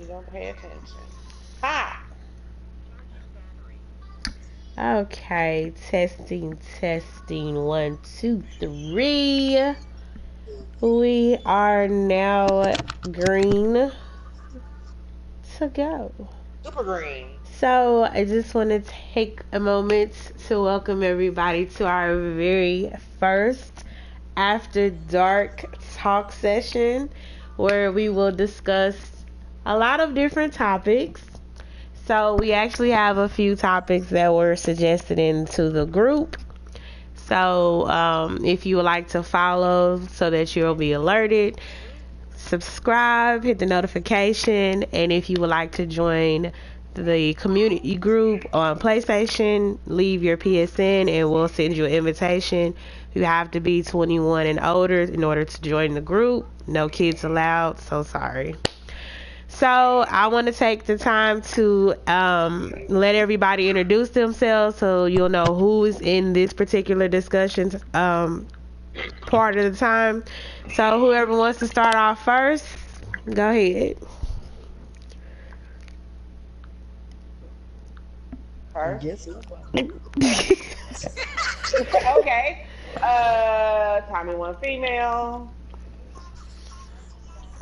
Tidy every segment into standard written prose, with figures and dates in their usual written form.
You don't pay attention. Ha! Okay, testing, testing. One, two, three. We are now green to go. Super green. So I just want to take a moment to welcome everybody to our very first After Dark talk session where we will discuss a lot of different topics. So we actually have a few topics that were suggested into the group. So if you would like to follow so that you'll be alerted, subscribe, hit the notification, and if you would like to join the community group on PlayStation, leave your PSN and we'll send you an invitation. You have to be 21 and older in order to join the group. No kids allowed, so sorry. So I want to take the time to let everybody introduce themselves so you'll know who is in this particular discussion part of the time. So whoever wants to start off first, go ahead. First. Guess Okay. Tommy one female.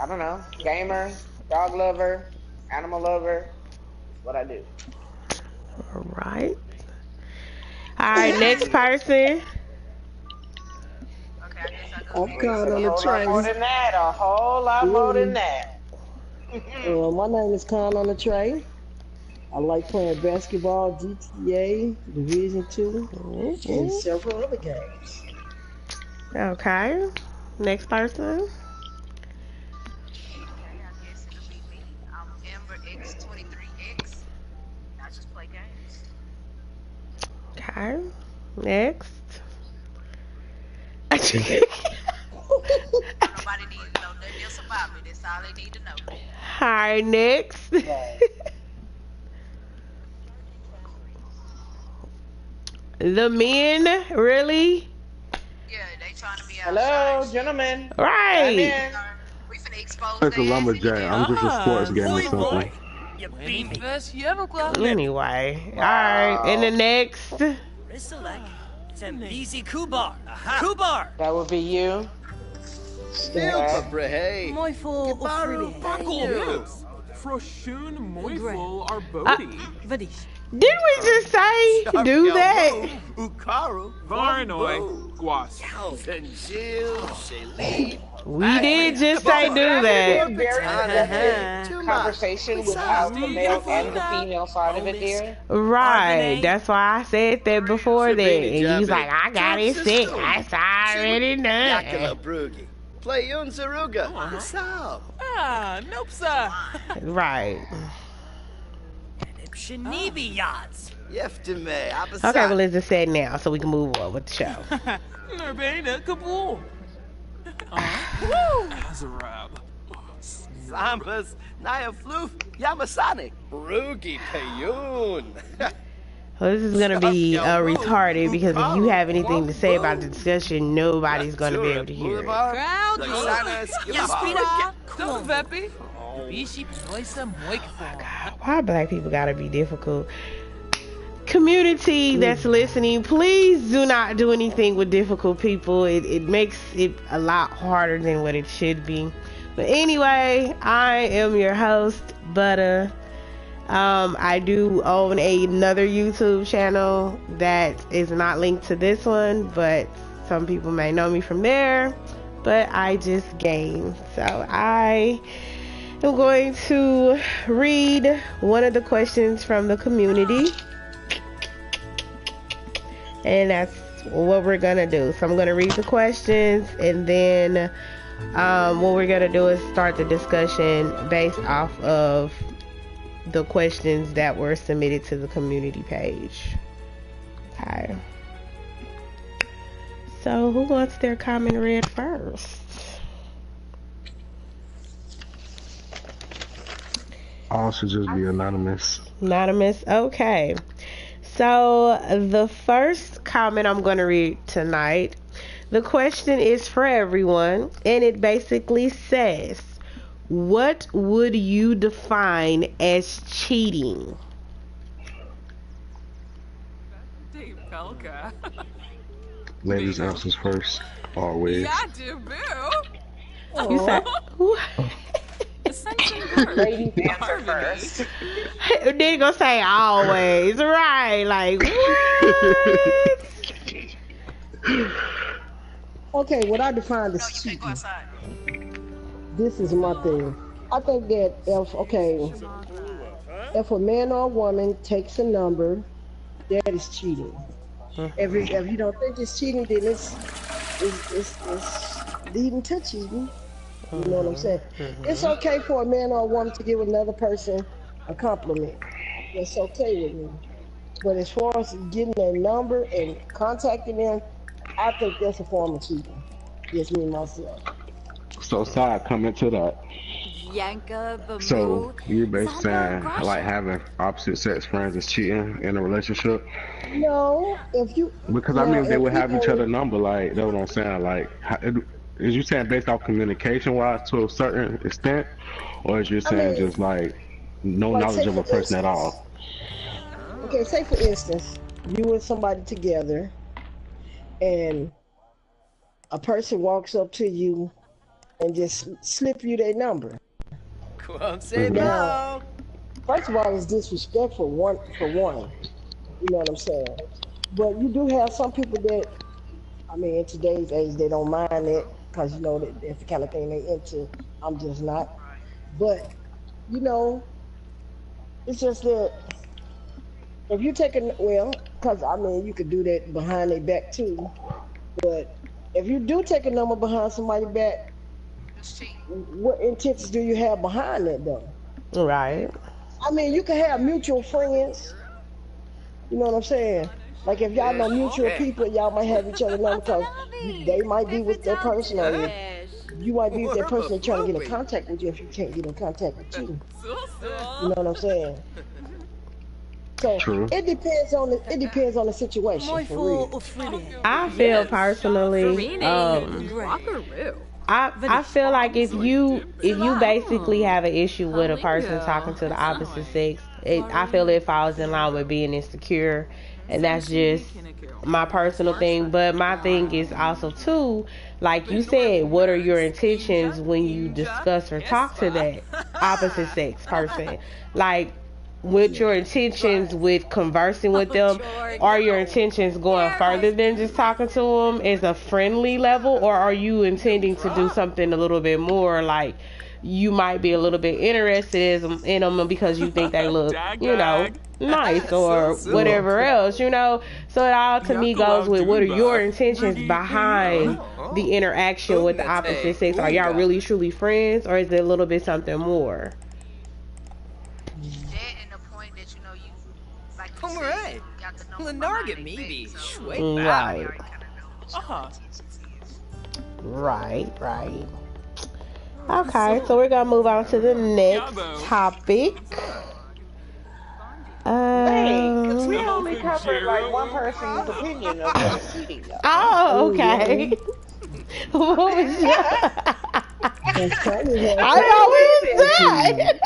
I don't know. Gamer, dog lover, animal lover. What I do. All right. All right, next person. I'm caught A on the whole lot more train. than that. A whole lot more than that. My name is Con on the train. I like playing basketball, GTA, Division 2, and several other games. Okay. Next person. Okay, I guess it'll be me. I'm Amber X23X. I just play games. Okay. Next. Nobody needs to know nothing else about me. That's all they need to know. Hi, next. Right. The men, really? Yeah, they trying to be Hello, outside. gentlemen. Come Right. in. We finna expose It's a their ass lumberjack. anyway. I'm just a sports gamer or something. You beat me. First you ever got Anyway. All right. And the next. Risalek. Zambezi Kubar. Kubar. That would be you. Stilpa, Brehe. Moiful Baru, Baku. Froshun Moiful Arbodi. Vadish. Didn't we just say do that? Ukaru. Varnoi. Guas. Zenjil. Sheli. We did just say do That that. would be a very productive conversation without the male and the female side of it there. Right. That's why I said that before that. And you was like, I got it set. I already Yakala done. Brugi. Play Unzaruga. Sao. Ah, nope, sir. Right. Shanibi yachts. Yeftime. Okay, well, it's just said now, so we can move on with the show. Nurbana Kabul. Azarab. Sambas. Naya Floof. Yamasani. Brugi Payun. Well, this is going to be retarded because if you have anything to say about the discussion, nobody's going to be able to hear it. Crowd. Yaspida. Don't veppy. Bishi Noisa Moikfo. Why black people got to be difficult? Community that's listening, please do not do anything with difficult people. It makes it a lot harder than what it should be. But anyway, I am your host, Butter. I do own another YouTube channel that is not linked to this one, but some people may know me from there. But I just game. So I am going to read one of the questions from the community. And that's what we're going to do. So I'm going to read the questions, and then what we're going to do is start the discussion based off of the questions that were submitted to the community page. Okay. So who wants their comment read first? All should just be anonymous. Anonymous? Okay. So the first comment I'm going to read tonight, the question is for everyone, and it basically says, What would you define as cheating? Dave Belka. Ladies answers first, always. Yeah, do boo. You said what? Ladies answer first. They gonna say always, right? Like what? Okay, what I define as cheating. This is my thing. I think that if a man or a woman takes a number, that is cheating. If you don't think it's cheating, then it's leading to cheating. You know what I'm saying? It's okay for a man or a woman to give another person a compliment. That's okay with me. But as far as getting their number and contacting them, I think that's a form of cheating. Just me myself. So, side coming to that. Yanka, So, you're basically saying, like, having opposite sex friends is cheating in a relationship? No, if you... Because, I mean, if they would have each other number, like, that's what I'm saying, like, is you saying based off communication-wise to a certain extent? Or is you saying just, like, no knowledge of a person at all? Okay, say for instance, you and somebody together, and a person walks up to you and just slip you their number. Now, first of all, it's disrespectful for one. You know what I'm saying? But you do have some people that, I mean, in today's age, they don't mind it because, you know, that's the kind of thing they into. I'm just not. But, you know, it's just that if you take because, I mean, you could do that behind their back too. But if you do take a number behind somebody's back, what intentions do you have behind that, though? Right. I mean, you can have mutual friends. You know what I'm saying? Like, if y'all know mutual people, y'all might have each other number because they might be with their person, or you might be with that person trying to get in contact with you if you can't get in contact with you. You know what I'm saying? So True. it depends on the situation. For real. I feel personally, I feel like if you basically have an issue with a person talking to the opposite sex, I feel it falls in line with being insecure, and that's just my personal thing. But my thing is also too, like you said, what are your intentions when you discuss or talk to that opposite sex person? Like, with your intentions with conversing with them, are your intentions going further than just talking to them as a friendly level, or are you intending to do something a little bit more, like you might be a little bit interested in them because you think they look, you know, nice or whatever else, you know? So it all to me goes with what are your intentions behind the interaction with the opposite sex? Are y'all really truly friends, or is it a little bit something more? Right. Lenarget maybe. Right. Right. Okay, so we're gonna move on to the next topic. We only covered like one person's opinion of what's cheating, though. Oh, okay. What was that? I know what is that.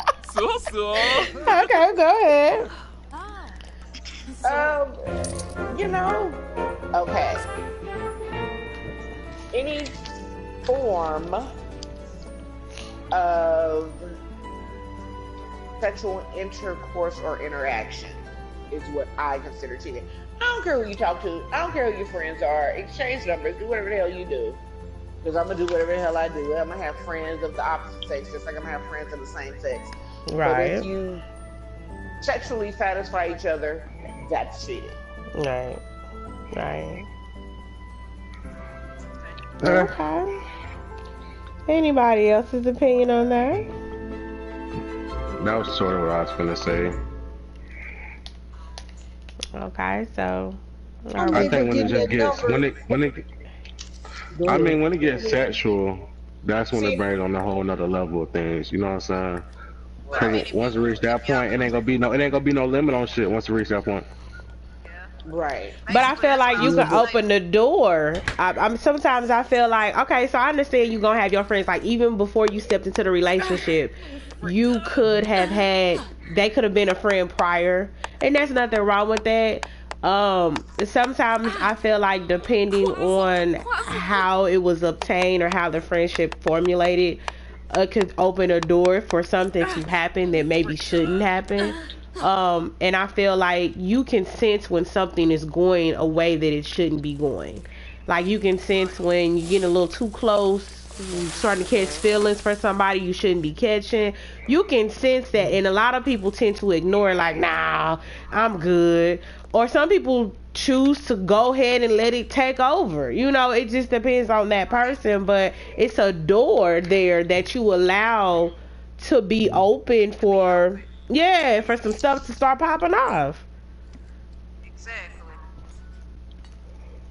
Okay, go ahead. You know, okay. Any form of sexual intercourse or interaction is what I consider cheating. I don't care who you talk to. I don't care who your friends are. Exchange numbers. Do whatever the hell you do. Because I'm going to do whatever the hell I do. I'm going to have friends of the opposite sex just like I'm going to have friends of the same sex. Right. But if you sexually satisfy each other, that's cheating. Right. Okay. Anybody else's opinion on that? That was sort of what I was gonna say. Okay, so I think when it just gets when it gets sexual, that's when it brings on a whole nother level of things. You know what I'm saying? Because once it reach that point, it ain't gonna be no limit on shit. Once it reach that point. Right. But I feel like you can Yeah, but open the door. I'm sometimes I feel like, okay, so I understand you gonna have your friends, like even before you stepped into the relationship, you could have had, they could have been a friend prior, and there's nothing wrong with that. Sometimes I feel like depending on how it was obtained or how the friendship formulated, could open a door for something to happen that maybe shouldn't happen. And I feel like you can sense when something is going a way that it shouldn't be going. Like you can sense when you're getting a little too close, you starting to catch feelings for somebody you shouldn't be catching. You can sense that, and a lot of people tend to ignore, like, nah, I'm good. Or some people choose to go ahead and let it take over. You know, it just depends on that person, but it's a door there that you allow to be open for, yeah, for some stuff to start popping off. Exactly.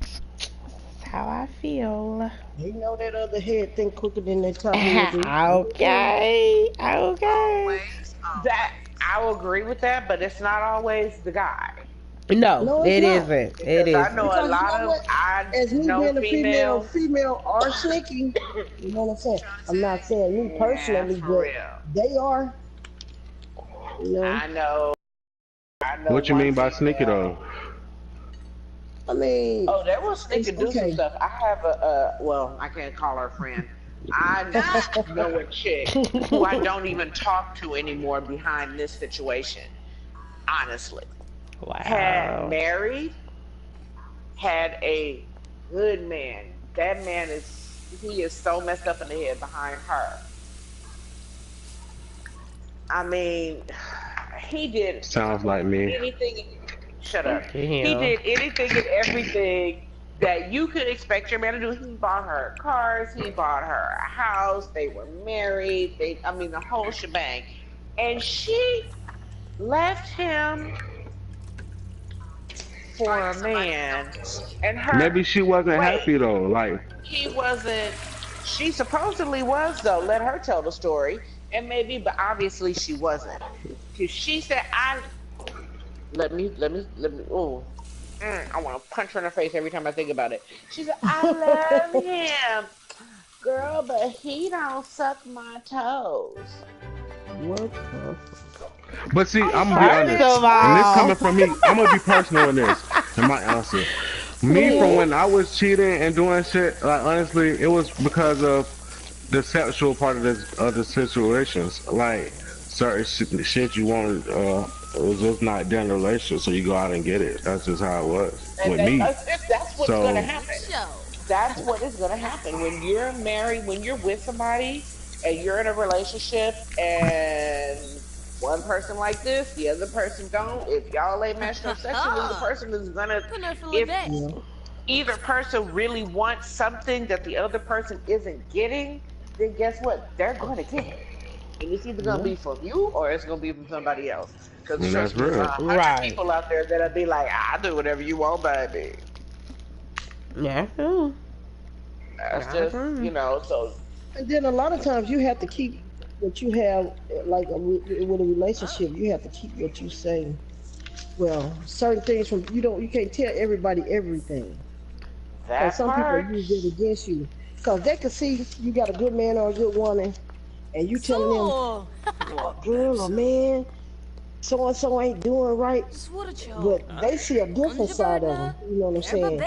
That's how I feel. you know that other head think quicker than that top head do. Okay. Okay. Always. That I will agree with that, but it's not always the guy. No, No, it's it not. isn't. Because It I know isn't. a Because you lot know of what? I As me know being a female, females. female are sneaky. You know what I'm saying? I'm not saying me Yeah, personally, for but real. they are. You know, I know. I know What you one mean by sneaky female. though? I mean, Oh, that will sneak it's and do some okay. stuff. I have well, I can't call her a friend. I know a chick who I don't even talk to anymore behind this situation. Honestly, had Wow. married, had a good man. That man he is so messed up in the head behind her. I mean, he did Sounds like me. anything. Shut up. He Damn. did anything and everything that you could expect your man to do. He bought her cars. He bought her a house. They were married. I mean, the whole shebang. And she left him for a man. And Maybe she wasn't wait, happy though. Like, he wasn't. She supposedly was though. Let her tell the story. And maybe, but obviously she wasn't. Cause she said, let me. Oh, I want to punch her in the face every time I think about it. She said, I love him, girl, but he don't suck my toes. What the? but see, I'm gonna be First honest, of and this all, coming from me. I'm gonna be personal in this, in my answer. Me from when I was cheating and doing shit, like honestly, it was because of the sexual part of the situations. Like certain shit you wanted, it was just not done in a relationship, so you go out and get it. That's just how it was And with me. that's what's gonna So happen. That's what is gonna happen when you're married, when you're with somebody, and you're in a relationship, and one person like this, the other person don't. If y'all ain't matched up sexually, the person is gonna. If Yeah. either person really wants something that the other person isn't getting, then guess what? They're going to get it. And it's either going to Yeah. be from you or it's going to be from somebody else. Because and that's trust me, there's real. 100 right. people out there that'll be like, I do whatever you want, baby. Yeah. Ooh. That's I just, agree. so. And then a lot of times you have to keep what you have, like with a relationship, you have to keep what you say. Well, certain things from you can't tell everybody everything. That And some part. people use it against you because they can see you got a good man or a good woman, and you telling them, oh, girl or man, so and so ain't doing right, but they see a different side of them. You know what I'm saying?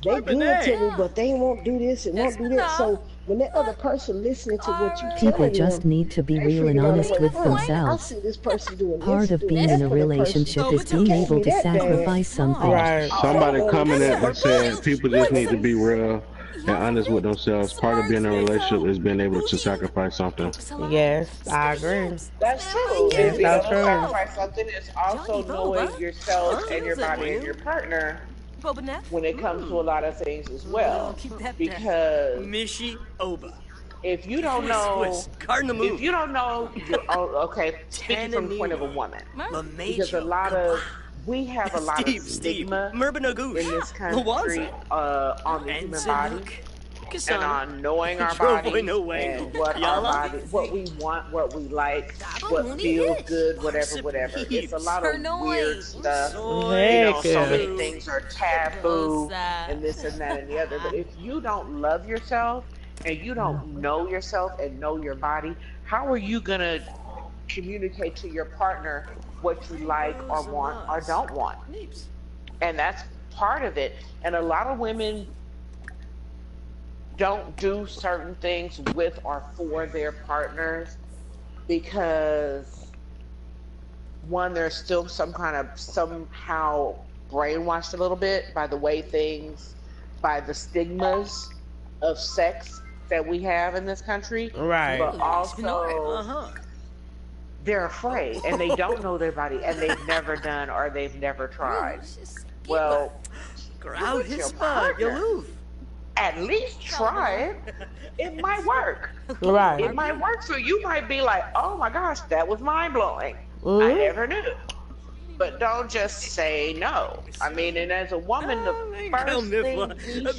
They good to me, but they won't do this and won't do that. So when that other person listening to what you People telling just them, need to be they real and figure out a honest way, with I themselves. see this person doing Part this, of doing being that in a for that person. relationship is being Can't able be to that bad. sacrifice something. Right. Somebody Oh, coming in yeah. and said people just need to be real and honest with themselves. Part of being in a relationship is being able to sacrifice something. Yes, I agree. That's true. That's Is being so able to true. sacrifice something is also knowing yourself and your body and your partner when it comes to a lot of things as well. Because Mishi Oba. if you don't know, if you don't know, okay, speaking from the point of a woman, because we have a lot of Steve, stigma Merban in this country on the human body, and on knowing our bodies and what our body, what we want, what we like, what feels good, whatever. It's a lot of weird stuff. So many things are taboo and this and that and the other. But if you don't love yourself and you don't know yourself and know your body, how are you gonna communicate to your partner what you like or want or don't want? And that's part of it. And a lot of women don't do certain things with or for their partners because one, they're still somehow brainwashed a little bit by the way things, by the stigmas of sex that we have in this country. Right. But also they're afraid and they don't know their body and they've never done or they've never tried. Well, with your partner, at least try it. It might work. Right. It might work. So you might be like, oh my gosh, that was mind blowing. I never knew. But don't just say no. I mean, and as a woman, the first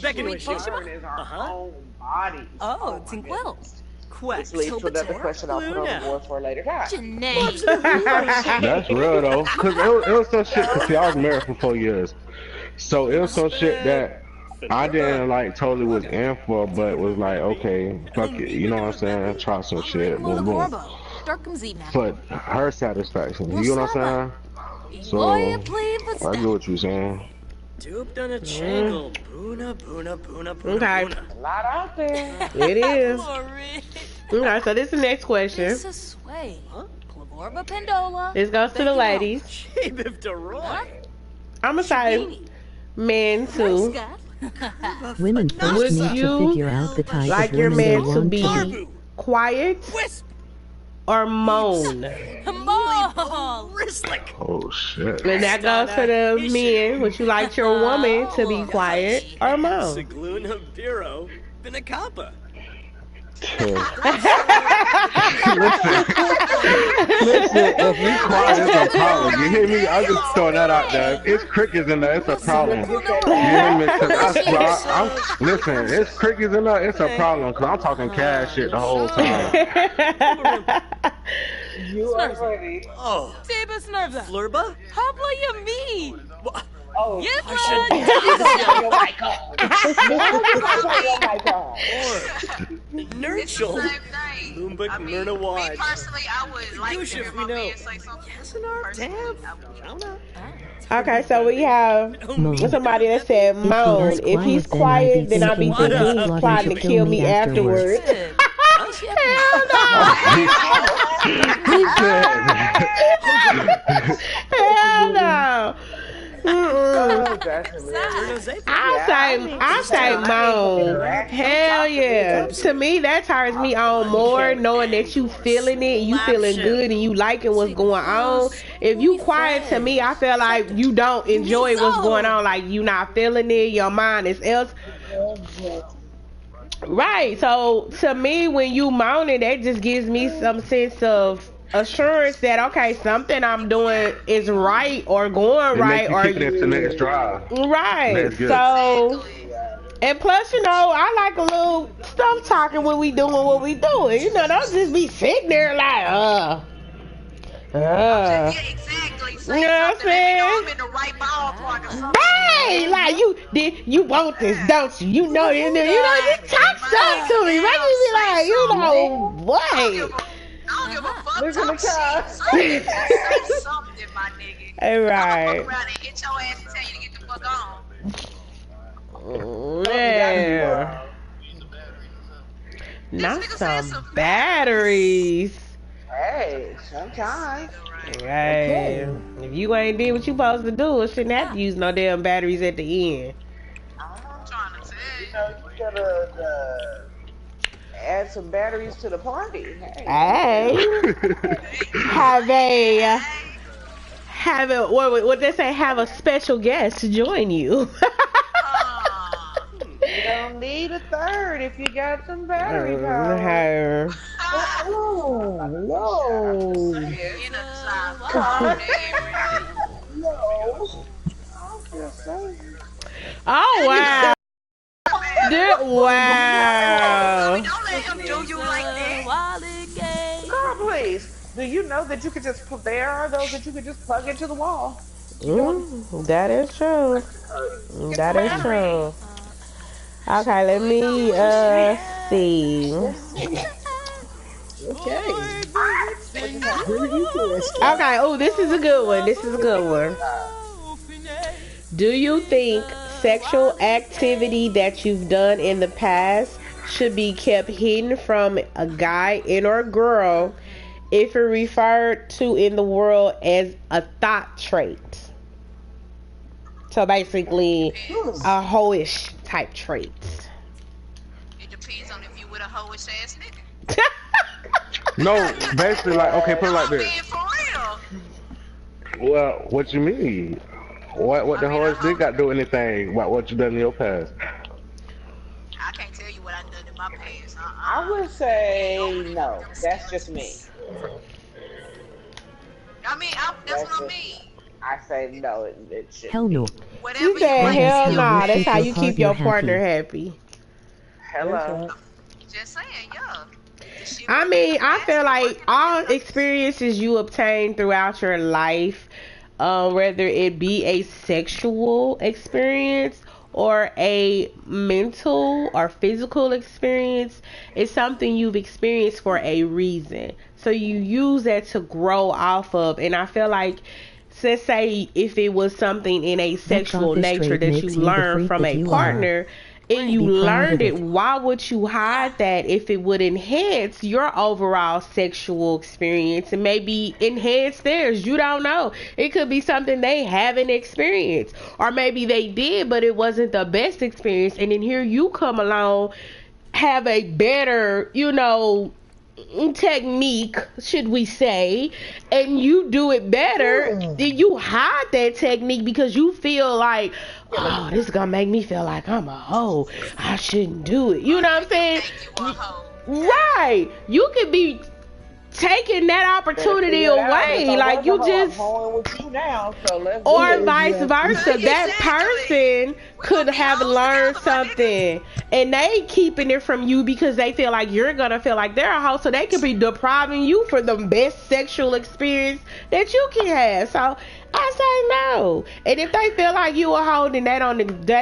thing we should learn is our own bodies. Oh, Tinkwell. Which leads to another question I'll put on the board for a later time. That's real though, cause it was some shit. Cause see, I was married for 4 years, so it was some shit that I didn't like totally was in for, but was like, okay, fuck it, you know what I'm saying? Try some shit, boom, boom. For her satisfaction, you know what I'm saying? So I get what you're saying. Okay. A lot out there. It is. Okay, so this is the next question. This goes to the ladies. I'm gonna say men too. Women first need to figure out the type like of your women they man to want be to be. quiet or moan. Oh shit. And that goes for the men. Would you like your woman to be quiet or moan? Listen, if you quiet, it's a problem. You hear me? I'm just throwing that out there. If it's crickets in there, it's a problem. You hear me? Listen, it's crickets in there, it's a problem. Cause I'm talking cash shit the whole time. You are ready. Oh. Flurba? Habla yummy. Oh, Nurchel. Loomba Myrna Watch. Me personally, I would like to hear my man say something. Yes, in our damn. Okay, so we have somebody that said moan. If he's quiet, then I'll be thinking he's plotting to kill me afterwards. Hell no! Hell no! I say moan. Hell yeah. To me, that turns me on more, knowing that you feeling it, you feeling good, and you liking what's going on. If you quiet, to me, I feel like you don't enjoy what's going on. Like you not feeling it, your mind is else. Right. So to me, when you moaning, that just gives me some sense of assurance that okay, something I'm doing is right or going right, or kicking it to next drive. Right. So, and plus, you know, I like a little stuff talking when we doing what we doing. You know, don't just be sitting there like, Yeah, exactly. You know what I'm saying? I'm in the right ballpark or something. Right, like you want this, don't you? You know, just talk stuff to me. Make me be like, you know, what? I don't give a fuck. Look at the car. Say something, my nigga. Hey, right. I'm gonna fuck around and hit your ass and tell you to get the fuck on. Yeah. Not some batteries. Hey, sometimes. Hey, if you ain't did what you supposed to do, it shouldn't have to use no damn batteries at the end. I'm trying to tell you. You gotta add some batteries to the party. Hey, have a what they say? Have a special guest to join you. You don't need a third if you got some battery power. Oh, no. Oh wow. Wow. Don't let him do you like that. Girl, please. Do you know that you could just put, there are those that you could just plug into the wall? That is true. That is true. Okay, let me see. Okay. Okay, oh, this is a good one. This is a good one. Do you think sexual activity that you've done in the past should be kept hidden from a guy and or girl if it referred to in the world as a thought trait? So basically, a hoish type trait. It depends on if you with a hoish ass nigga. No, basically, like, okay, put it like this. Being for real. Well, what you mean? What the horse did got to do anything about what you done in your past? I can't tell you what I done in my past. I would say no. That's just me. I mean, that's what I mean. I say no. It should. Hell no. You said hell no. That's how you keep your partner happy. Hello. Just saying, yeah. I mean, I feel like all experiences you obtain throughout your life, whether it be a sexual experience or a mental or physical experience, is something you've experienced for a reason. So you use that to grow off of. And I feel like, let's say if it was something in a sexual nature that you learned from a partner, and you learned it, why would you hide that if it would enhance your overall sexual experience and maybe enhance theirs? You don't know. It could be something they haven't experienced, or maybe they did, but it wasn't the best experience. And then here you come along, have a better, technique, should we say, and you do it better, then you hide that technique because you feel like, oh, this is gonna make me feel like I'm a hoe. I shouldn't do it. You know what I'm saying? Right. You could be taking that opportunity away. Like you just, or vice versa. That person could have learned something and they keeping it from you because they feel like you're gonna feel like they're a hoe, so they could be depriving you for the best sexual experience that you can have. So I say no. And if they feel like you a hoe, then they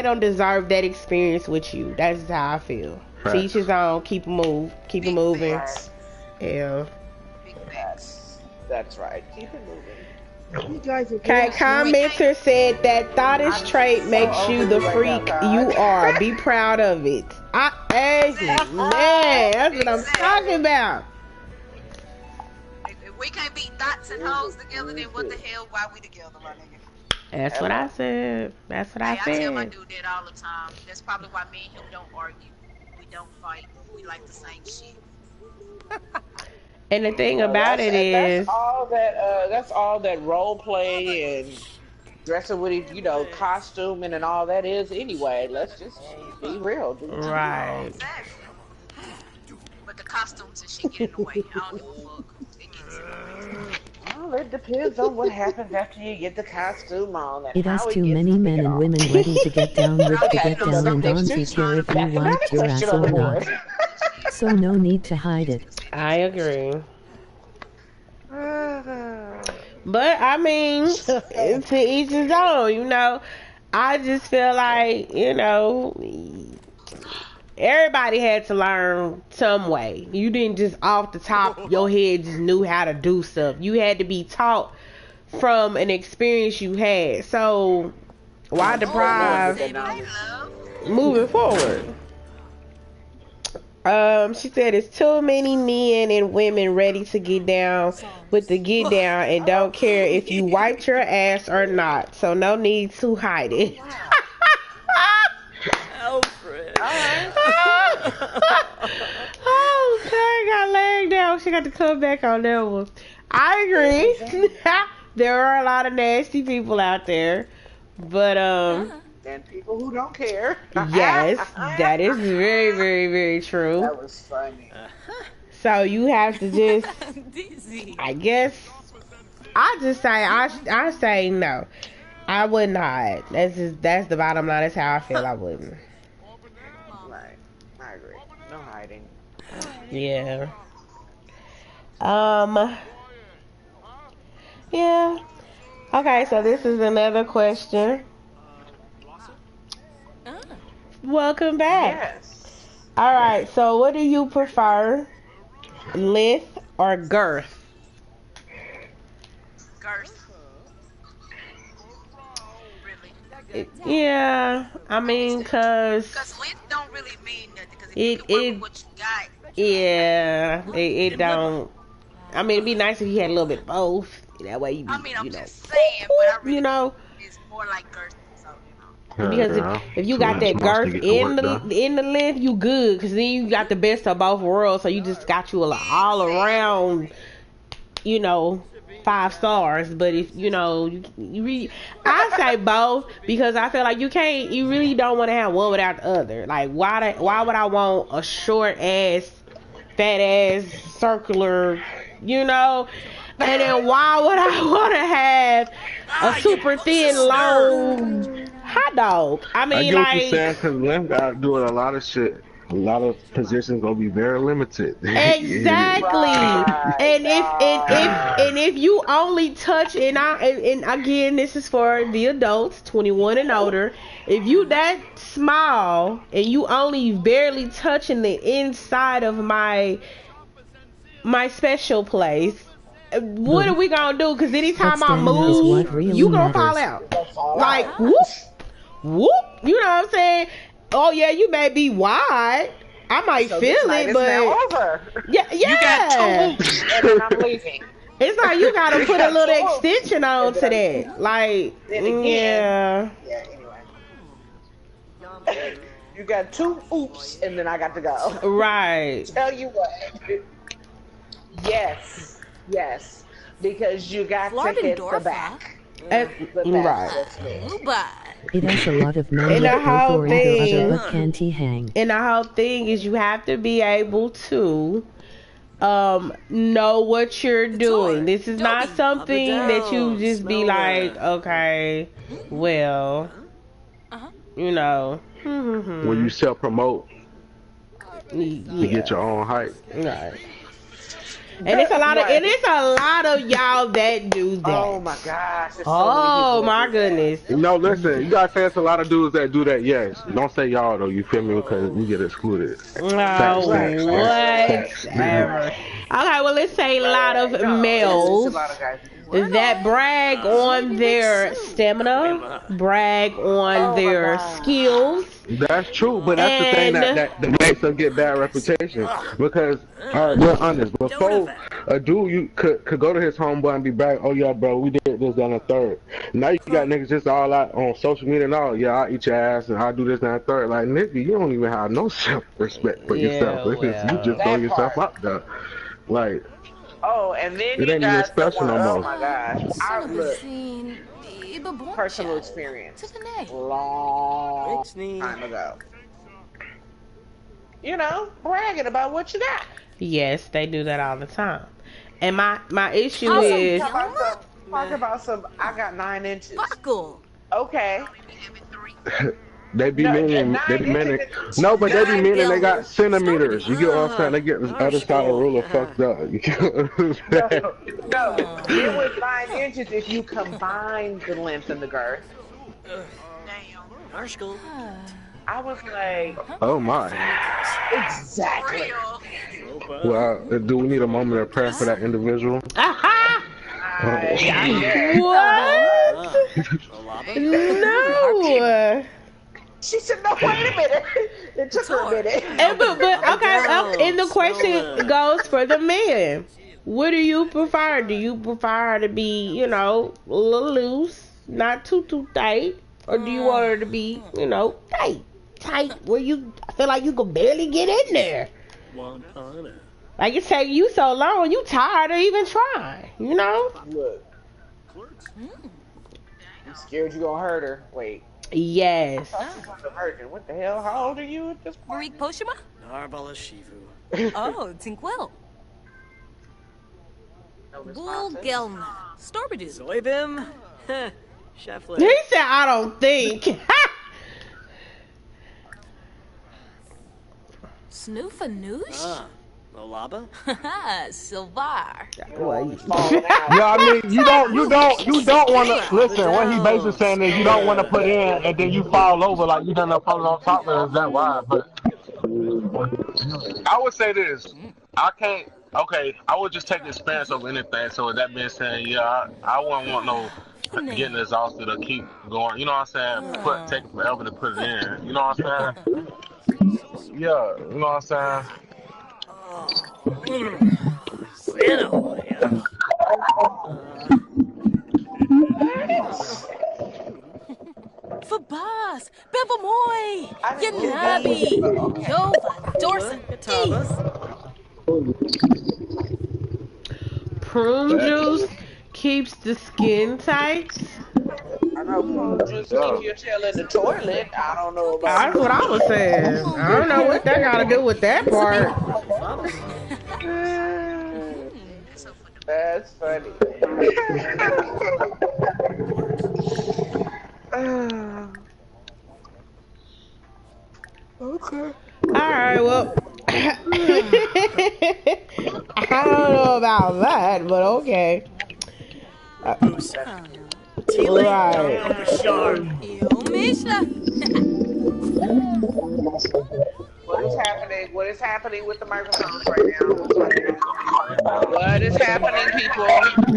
don't deserve that experience with you. That's how I feel. Right. Teach his own. Keep it moving. Yeah. That's right. Keep it moving. Okay, commenter said that thoughtish trait makes you the freak you are. Be proud of it. Man, that's what I'm talking about. If we can't be thoughts and hoes together, then what the hell? Why we together, my nigga? That's what I said. That's what I said. I tell my dude that all the time. That's probably why me and him don't argue. We don't fight. We like the same shit. And the thing about it is, that's all that role play and dressing with it, costuming and all that is anyway. Let's just be real, dude. Right. Exactly. But the costumes and shit get in the way. I don't give a fuck. It gets in the way. Well, it depends on what happens after you get the costume on. And it has too many men and women ready to get down with the get down and on feature if you want your ass or not. So no need to hide it. I agree. But I mean, to each his own, I just feel like, everybody had to learn some way. You didn't just off the top of your head just knew how to do stuff. You had to be taught from an experience you had. So why deprive moving forward? She said it's too many men and women ready to get down with the get down and don't care if you wiped your ass or not. So no need to hide it. Alfred. Oh, Karen got laid down. She got to come back on that one. I agree. There are a lot of nasty people out there, but and people who don't care. Yes, that is very, very, very true. That was funny. So you have to just, I guess, I say no. I wouldn't hide. That's the bottom line. That's how I feel. I wouldn't. Right. Yeah. Yeah. Okay, so this is another question. Welcome back. Yes. All right, so what do you prefer, length or girth? Girth. Really? Yeah, I mean, cause length don't really mean nothing. Because if it you can work with what you got. Yeah, it don't. I mean, it'd be nice if you had a little bit of both. That way you be, I mean, I'm you know, just saying, but I really you know, it's more like girth. So, because if you got that girth in the length, you good. Cause then you got the best of both worlds. So you just got you all around, you know, 5 stars. But if you know, you really, I say both because I feel like you really don't want to have one without the other. Like why would I want a short ass, fat ass, circular, you know? And then why would I want to have a super thin, long hot dog? I mean, I get what you're saying, because length got doing a lot of shit. A lot of positions gonna be very limited. Exactly. Right, and if you only touch and again, this is for the adults 21 and older. If you that small and you only barely touching the inside of my special place, what are we gonna do? Because anytime I move, you gonna fall out. Like whoop, whoop. You know what I'm saying? Oh yeah, you may be wide. I might feel it, but now over. yeah. You got 2 loops, and then I'm leaving. It's like you gotta put a little extension on to that. Like, yeah. Anyway. You got 2 oops, and then I got to go. Right. Tell you what. Yes. Because you got to hit the back. Right. It has a lot of men And the whole thing, but can't he hang? And the whole thing is you have to be able to know what you're doing. This is not something that you just be like, okay, well, you know. When you self-promote, you get your own height. Right. And it's a lot of y'all that do that. Oh my gosh. Oh my goodness. No, listen, you gotta say it's a lot of dudes that do that, yes. Don't say y'all though, you feel me? Because we get excluded. Oh, whatever. Okay, well let's say a lot of males that brag on their stamina, brag on their skills. That's true, but that's the thing that makes them get bad reputation. Because, we're honest, before a dude you could go to his homeboy and be back, oh yeah, bro, we did this, down the third. Now you got niggas just all out on social media and all, yeah, I'll eat your ass and I'll do this, down the third. Like, nigga, you don't even have no self-respect for yourself. You just throw yourself up there. Like, oh, and then it ain't even special no more. Oh my gosh. Personal experience. Long time ago. You know, bragging about what you got. Yes, they do that all the time. And my issue is talk about some. I got 9 inches. Buckle. Okay. They be meaning. No, but they be meaning they got centimeters. You get what I'm saying? They get the other side of the ruler fucked up. You get what I'm saying? No, it was 9 inches if you combine the length and the girth. Damn. I was like, oh my. Exactly. Well, do we need a moment of prayer for that individual? What? No. She said, no, wait a minute. It took her a minute. But okay, and the question goes for the man. What do you prefer? Do you prefer her to be, you know, a little loose, not too tight? Or do you want her to be, you know, tight, where you feel like you can barely get in there? Like it's taking you so long, you tired of even trying, you know? Look. I'm scared you gonna hurt her. Wait. Yes. What the hell? How old are you at this point? Greek Poshima? Narbala Shivu. Oh, Tinkwell. Bulgelna. Storbidu. Zoibim? Cheflet. He said, I don't think. Snoofanoosh? Lolaba? Haha, Silvar. Yeah, I mean, you don't want to listen. What he basically saying is you don't want to put in and then you fall over like you done up falling on top of it. Is that why? But I would say this. I can't. Okay, I would just take the experience over anything. So with that being said, yeah, I wouldn't want no getting exhausted or keep going. You know what I'm saying? Take forever to put it in. You know what I'm saying? Yeah, you know what I'm saying? Fabas, Bevamoy, Yanabi, Yova, Dorsa, Prune juice keeps the skin tight. I know prune juice keep your tail in the toilet. I don't know about That's what I was saying. I don't know what that got to do with that part. That's funny. Okay. Alright, well, I don't know about that, but okay. Right. What is happening? What is happening with the microphones right now? What is happening, people?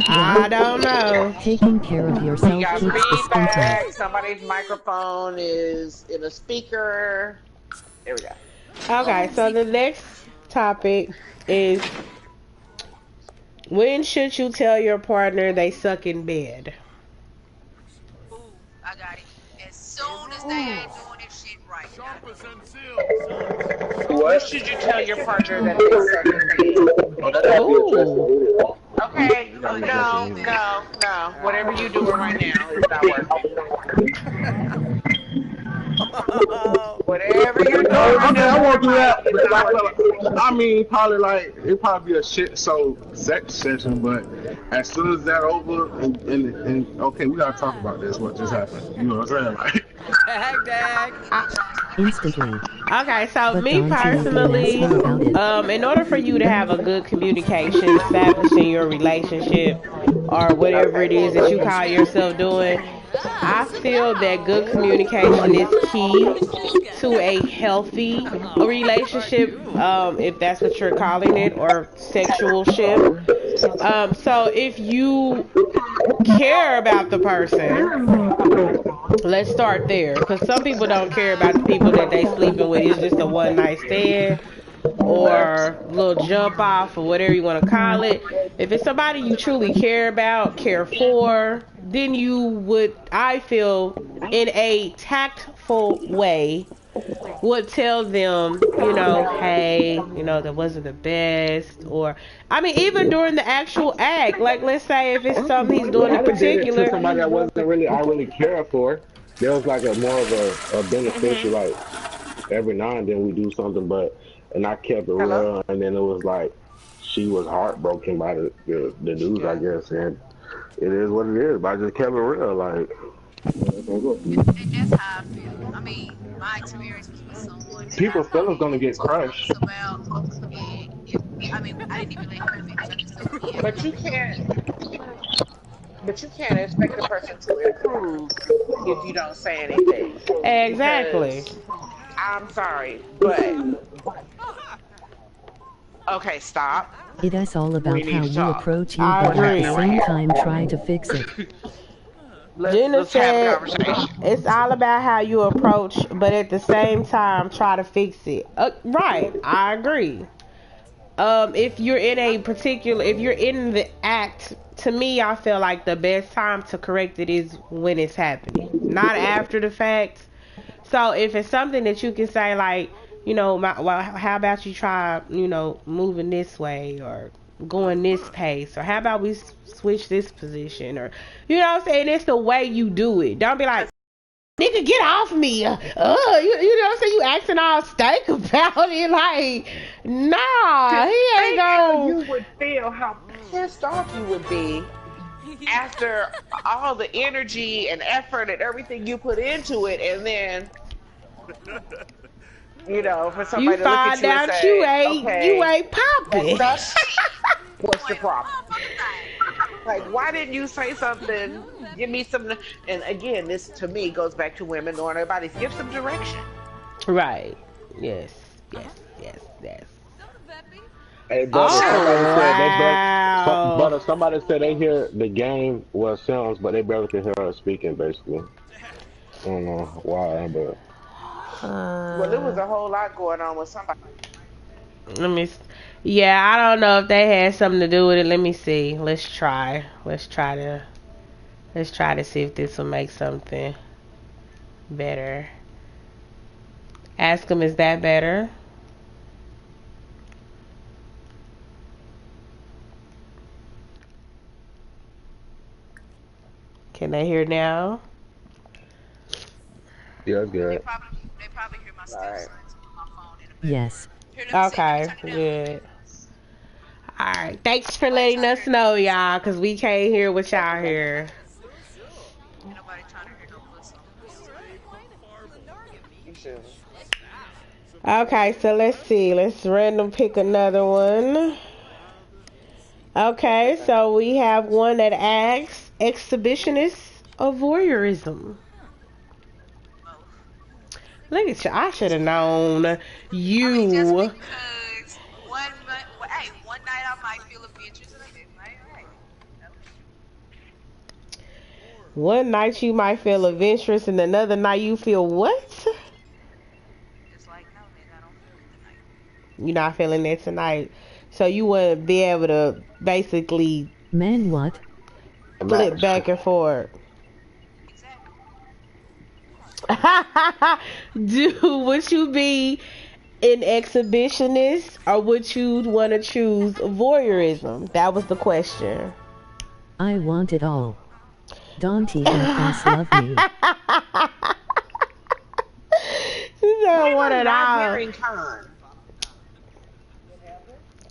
I don't know. Taking care of yourself We got keeps the skin feedback. tight. Somebody's microphone is in a speaker. There we go. Okay, so the next topic is when should you tell your partner they suck in bed? Ooh, I got it. As soon as they ain't doing this shit right. What should you tell your partner that they suck in bed? Ooh. Okay, no. Whatever you're doing right now is not working. Whatever you're doing. Okay, I won't do that. I mean, probably like it probably be a shit so sex session, but as soon as that over and okay, we gotta talk about this. What just happened? You know what I'm saying? Like, Instantly. Okay, so But me don't you personally, feel about it? in order for you to have a good communication established in your relationship or whatever it is that you call yourself doing, I feel that good communication is key to a healthy relationship, if that's what you're calling it, or sexual ship. So if you care about the person, let's start there, because some people don't care about the people that they sleeping with. It's just a one night stand or little jump off or whatever you want to call it. If it's somebody you truly care about, care for, then you would, I feel, in a tactful way, would tell them, you know, hey, you know, that wasn't the best, or, I mean, even during the actual act, like, let's say if it's something he's doing in particular. to somebody that wasn't really I really care for. There was like a more of a beneficial, like every now and then we do something, and I kept it real, and then it was like she was heartbroken by the news, I guess, and it is what it is. But I just kept it real, like. And that's how I feel. I mean, my experience was with someone. People's feelings gonna get crushed. About, I mean, I didn't even let her finish. I just told her, But you can't expect the person to improve if you don't say anything. Exactly. Because, I'm sorry, but okay, stop. It is all about We need how to you talk. approach you, I but at agree. the same time try to fix it. Jenna Let's have a said conversation. it's all about how you approach, but at the same time try to fix it. Right, I agree. If you're in the act, to me, I feel like the best time to correct it is when it's happening, not after the fact. So if it's something that you can say, like, you know, well, how about you try, you know, moving this way, or going this pace, or how about we switch this position, or, you know what I'm saying? It's the way you do it. Don't be like, nigga, get off me. You know what I'm saying? You acting all stank about it. Like, nah, he ain't gonna. You would feel how pissed off you would be after all the energy and effort and everything you put into it, and then You know, for You somebody to look at find you and out say, you okay, ain't popping. that's what's the problem? Like, why didn't you say something? Give me some. And again, this to me goes back to women knowing their bodies. Give some direction. Right. Yes. Yes. Yes. Yes. Hey, brother, somebody Oh said they barely, wow. brother, somebody said they hear the game was sounds, but they barely can hear her speaking, basically. I don't know why, but. Well, there was a whole lot going on with somebody. Let me. Yeah, I don't know if they had something to do with it. Let me see. Let's try. Let's try to see if this will make something better. Ask them, is that better? Can they hear now? Yeah, that's good. They probably hear my stepsons on my phone in the Yes. Okay, good. Alright, thanks for letting us know, y'all, because we can't hear what y'all hear. Ain't nobody trying to hear no pussy. Okay, so let's see. Let's random pick another one. Okay, so we have one that asks, exhibitionist or voyeurism? Look at you. I should have known you. I mean, just because one night I might feel adventurous and the next night, One night you might feel adventurous and another night you feel what? it's like, no, nigga, I don't feel it tonight. You're not feeling it tonight. So you wouldn't be able to basically Man, what? flip back and forth. Would you be an exhibitionist or would you want to choose voyeurism? That was the question. I want it all. Dante and Cass love me. You don't want it all. Hearing Con.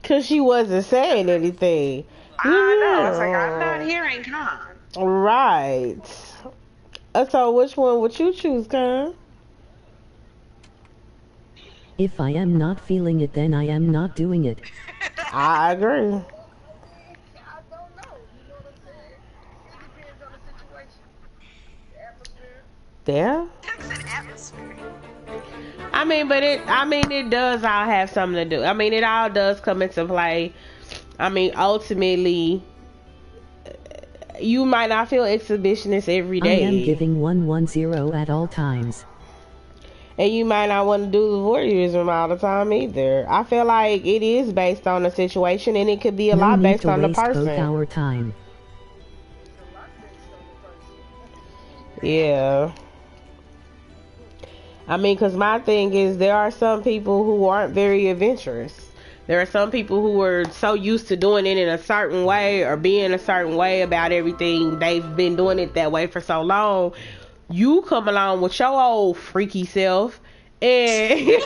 Cause she wasn't saying anything. I know. It's like I'm not hearing Con. Right. So which one would you choose, Con? If I am not feeling it, then I am not doing it. I agree. Yeah. It does all have something to do. It all does come into play. Ultimately, you might not feel exhibitionist every day. I am giving 110 at all times. And you might not want to do the voyeurism all the time either. I feel like it is based on the situation, and it could be a lot based on the person. Both our time. Yeah. Because my thing is, there are some people who aren't very adventurous. There are some people who are so used to doing it in a certain way or being a certain way about everything. They've been doing it that way for so long. You come along with your old freaky self and you know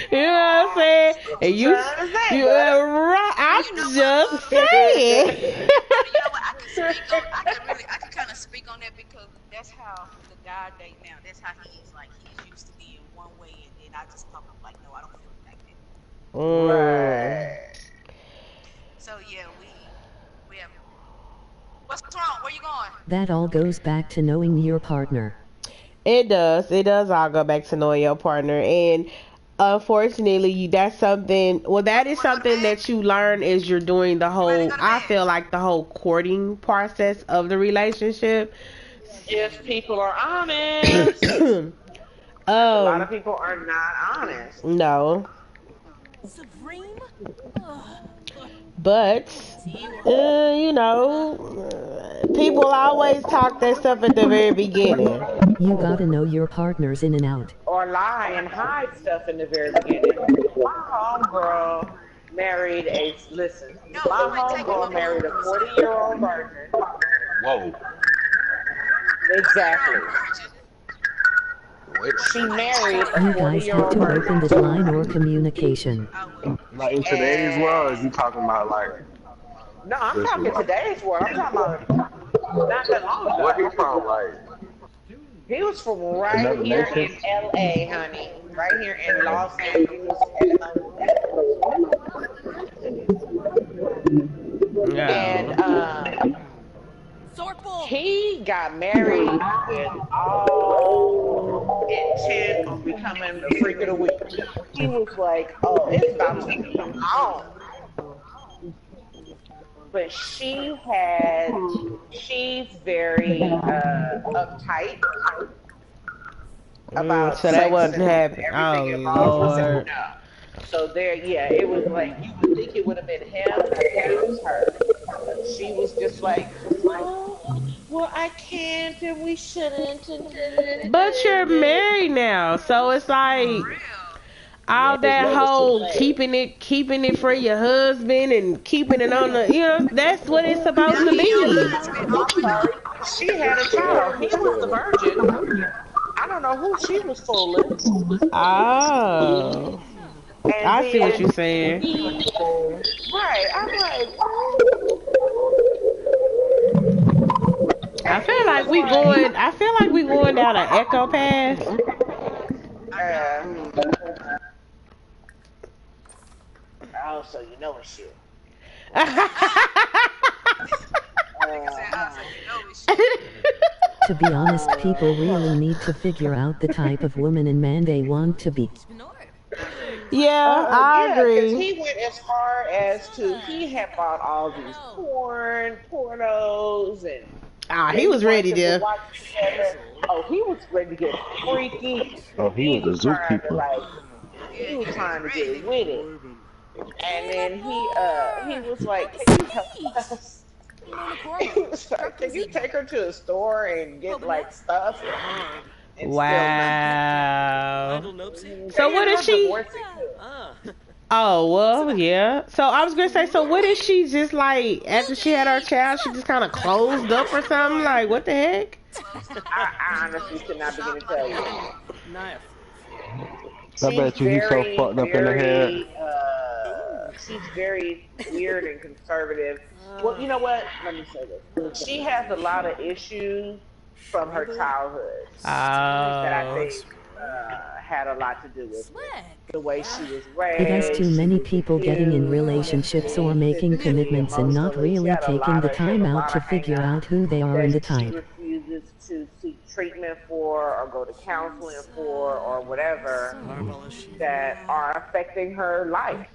what I'm saying? And you right, I'm just saying. I can kind of speak on that because that's how the guy I date now, that's how he is. Like, he's used to being one way, and then I just come up like, no, I don't feel like that. Right. So yeah, we have. What's wrong? Where you going? That all goes back to knowing your partner. It does all go back to knowing your partner, and unfortunately, that's something. Well, that is something that you learn as you're doing the whole. I feel like the whole courting process of the relationship. If people are honest, a lot of people are not honest. No. But people always talk that stuff at the very beginning. You gotta know your partners in and out. Or lie and hide stuff in the very beginning. My homegirl married a 40-year-old virgin. Whoa. Exactly. She married a You guys have 40-year-old to virgin. open this line or communication. Like in today's world, you talking about like. No, I'm talking today's world. I'm talking about not that long ago. What he from, like? He was from right here in LA, honey. Right here in Los Angeles. And he got married with all intent on becoming the freak of the week. He was like, oh, it's about to come on. But she's very uptight about so that wasn't happening. Oh, Lord. So there, yeah, it was like, you would think it would have been him, but it was her. She was just like, oh, well, I can't, and we shouldn't. But you're married now, so it's like all that whole keeping it for your husband and keeping it on the, that's what it's supposed to be. She had a child. He was the virgin. I don't know who she was fooling. Oh. And I see what you're saying. Right, I'm like, I feel like we going down an echo path. Oh, so you know it's shit. To be honest, people really need to figure out the type of woman and man they want to be. Yeah, I agree. Because he went as far as he had bought all these pornos, and he was ready to. Oh, he was ready to get freaky. Oh, he was a zookeeper. He was trying to get with it, and then he was like, "Can you help us?" He was like, "Can you take her to a store and get like stuff?" Wow. So what is she? Oh, well, yeah. So I was going to say, so what is she just like, after she had her child, she just kind of closed up or something? Like, what the heck? I honestly could not begin to tell you. I bet you he's so fucked up in the head. She's very weird and conservative. Well, you know what? Let me say this. She has a lot of issues from her childhood that I think had a lot to do with the way she was raised. It has too many people getting in relationships or making commitments and not really taking the time out to figure out who they are and the type. She refuses to seek treatment for or go to counseling for or whatever that are affecting her life.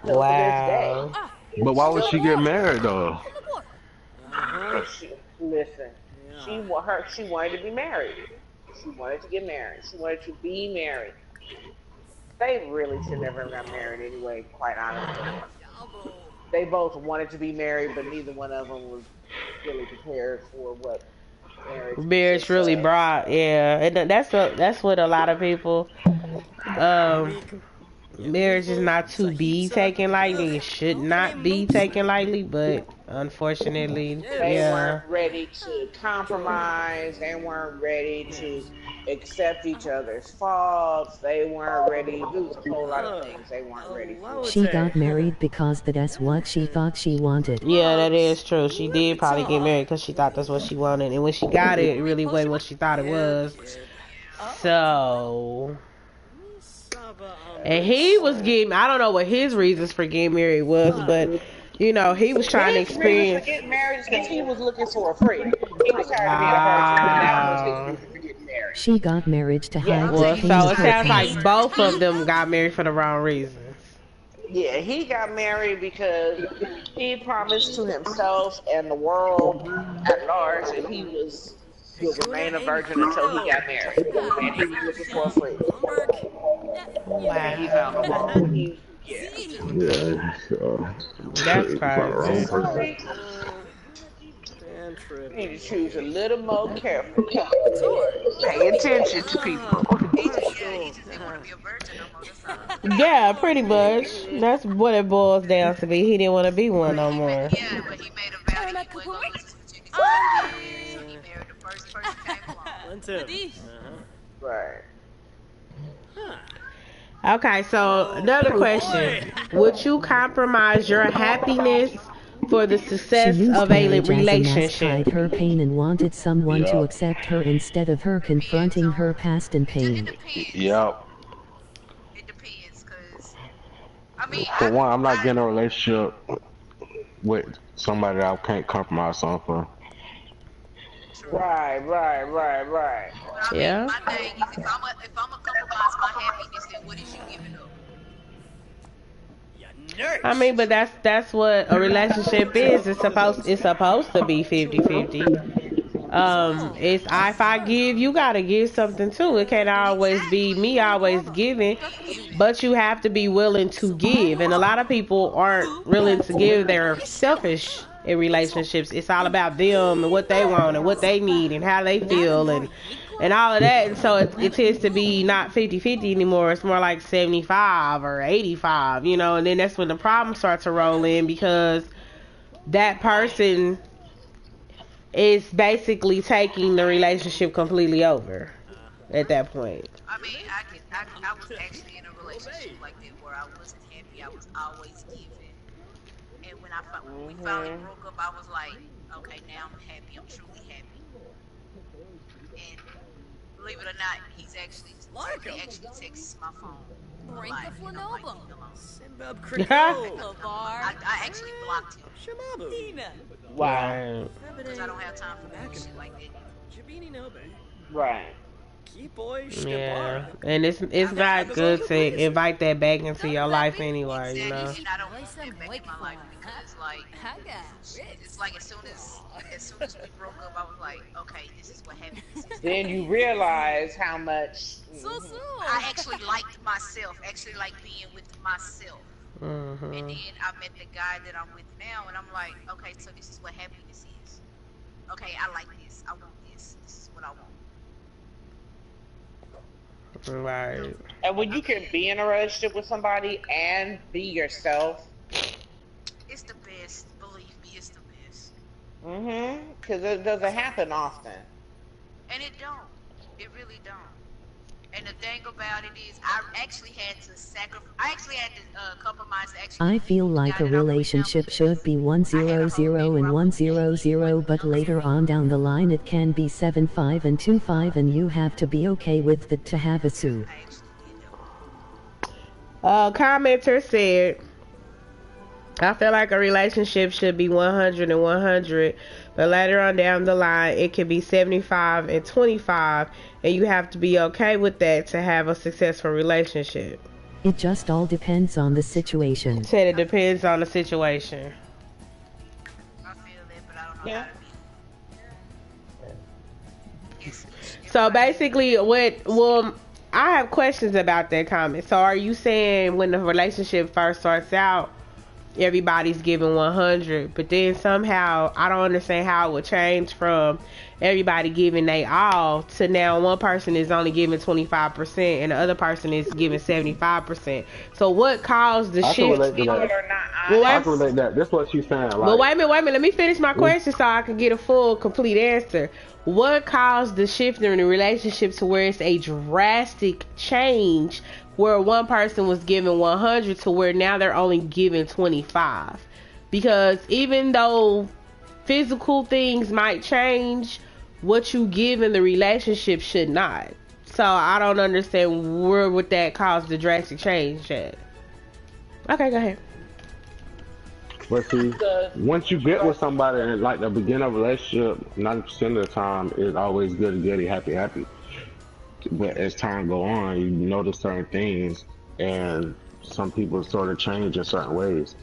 Wow. But why would she get married though? Listen. She wanted to be married. She wanted to get married. She wanted to be married. They really should never have got married anyway, quite honestly. They both wanted to be married, but neither one of them was really prepared for what marriage really brought. Yeah, and that's what a lot of people. Marriage is not to be taken lightly. It should not be taken lightly, but unfortunately, they weren't ready to compromise. They weren't ready to accept each other's faults. They weren't ready to do a whole lot of things. They weren't ready for. She got married because that's what she thought she wanted. Yeah, that is true. She did probably get married because she thought that's what she wanted, and when she got it, it really wasn't what she thought it was. So. And he was getting, I don't know what his reasons for getting married was, but, he was trying to experience. His reasons for getting married is because he was looking for a freak. He was tired of being a virgin, and that was his reason for getting married. She got married to hide so it sounds like both of them got married for the wrong reasons. Yeah, he got married because he promised to himself and the world at large that he would remain a virgin until he got married. And he was looking for a freak. Wow. He found the wrong. That's crazy. You need to choose a little more carefully. Pay attention to people. Yeah, pretty much. That's what it boils down to be. He didn't want to be one no more. Yeah, but he made a vow that he wasn't going to lose his chicken. He married the first person that came along. Right. Okay, so another question. Would you compromise your happiness for the She success used of a marriage as a mask, relationship. hide her pain, and wanted someone to Yep. accept her instead of her confronting her past and pain. Yep. It depends, cause I mean, For one, I'm not getting a relationship with somebody that I can't compromise on for. Right. But I mean, Yeah. my thing is, if I'ma compromise my happiness, then what is you giving up? I mean, but that's what a relationship is. It's supposed to be 50-50. It's if I give, you gotta give something too. It can't always be me always giving, but you have to be willing to give. And a lot of people aren't willing to give. They're selfish in relationships. It's all about them and what they want and what they need and how they feel and all of that. And so it tends to be not 50-50 anymore. It's more like 75 or 85, you know. And then that's when the problems start to roll in, because that person is basically taking the relationship completely over at that point. I mean, I was actually in a relationship like that where I wasn't happy. I was always giving, and when we finally broke up, I was like, okay, now I'm happy. I'm truly happy. And believe it or not, he actually texts my phone. Brinka Like, you know, like, Flanobo. leave me alone. Simbab Lavar. I actually blocked him Shamabu. Dina. Wow. because I don't have time for bullshit like that. Jabini Nobe. Right. Boy, Yeah, and it's not good to invite that back into your life anyway, you know. And I don't want that back in my life because, like, it's like as soon as we broke up, I was like, okay, this is what happens. Then you realize how much. I actually liked myself. Actually, like being with myself. Mm-hmm. And then I met the guy that I'm with now, and I'm like, okay, so this is what happiness is. Okay, I like this. I want this. This is what I want. Right. And when you can be in a relationship with somebody and be yourself, it's the best. Believe me, it's the best. Because it doesn't happen often. And it don't. It really don't. And the thing about it is, I actually had to sacrifice. I actually had to compromise. I feel like a relationship should be 100 and 100, but later on down the line it can be 75 and 25, and you have to be okay with it to have a sue. Commenter said, I feel like a relationship should be 100 and 100, but later on down the line it can be 75 and 25, and you have to be okay with that to have a successful relationship. It just all depends on the situation. Said it depends on the situation. I feel that, but I don't know how to be. So basically, I have questions about that comment. So are you saying when the relationship first starts out, everybody's giving 100, but then somehow I don't understand how it would change from everybody giving they all to now one person is only giving 25% and the other person is giving 75%. So what caused the shift? I can relate that. That's what she's saying. Like, but wait a minute. Let me finish my question so I can get a full, complete answer. What caused the shift in the relationship to where it's a drastic change, where one person was giving 100 to where now they're only giving 25? Because even though physical things might change, what you give in the relationship should not. So I don't understand where would that cause the drastic change at. Okay, go ahead. But see, once you get with somebody and like the beginning of a relationship, 90% of the time is always good, happy. But as time go on, you notice certain things, and some people sort of change in certain ways.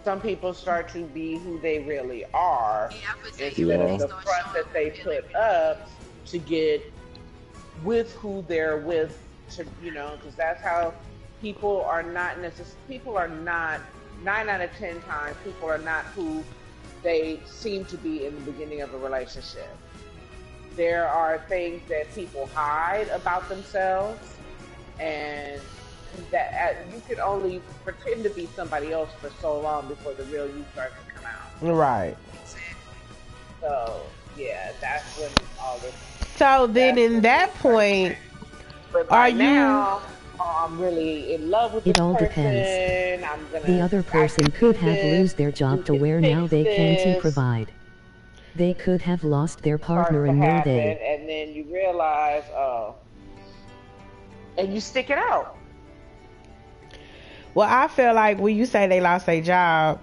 Some people start to be who they really are instead of the front that they put up to get with who they're with, to, you know, because that's how people are not necessarily. People are not 9 out of 10 times. People are not who they seem to be in the beginning of a relationship. There are things that people hide about themselves, and that you can only pretend to be somebody else for so long before the real you starts to come out. Right. So yeah, that's when all this. So then, in that point, are you? oh, I'm really in love with this It all depends. person. The other I person can could do have this. lose their job You to can where now fix they can't this. provide. They could have lost their Starts partner to and know happen, they. and then you realize, oh, and you stick it out. Well, I feel like when you say they lost their job,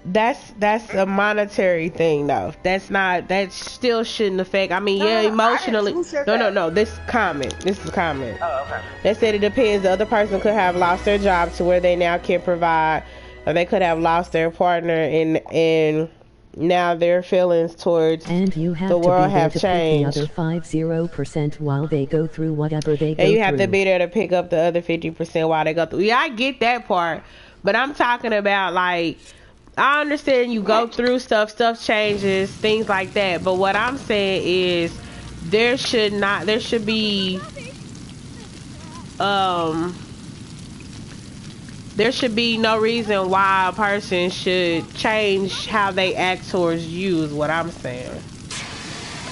that's a monetary thing though. That's not, that still shouldn't affect. I mean, yeah, No, emotionally. who said No, that? no, no. This is a comment. Oh, okay. They said it depends. The other person could have lost their job to where they now can't provide, or they could have lost their partner and now their feelings towards And you have the to world be there have to pick the other changed. 50% while they go through whatever they go And you through. have to be there to pick up the other 50% while they go through. Yeah, I get that part, but I'm talking about, like, I understand you go through stuff changes, things like that. But what I'm saying is there should be um there should be no reason why a person should change how they act towards you is what I'm saying.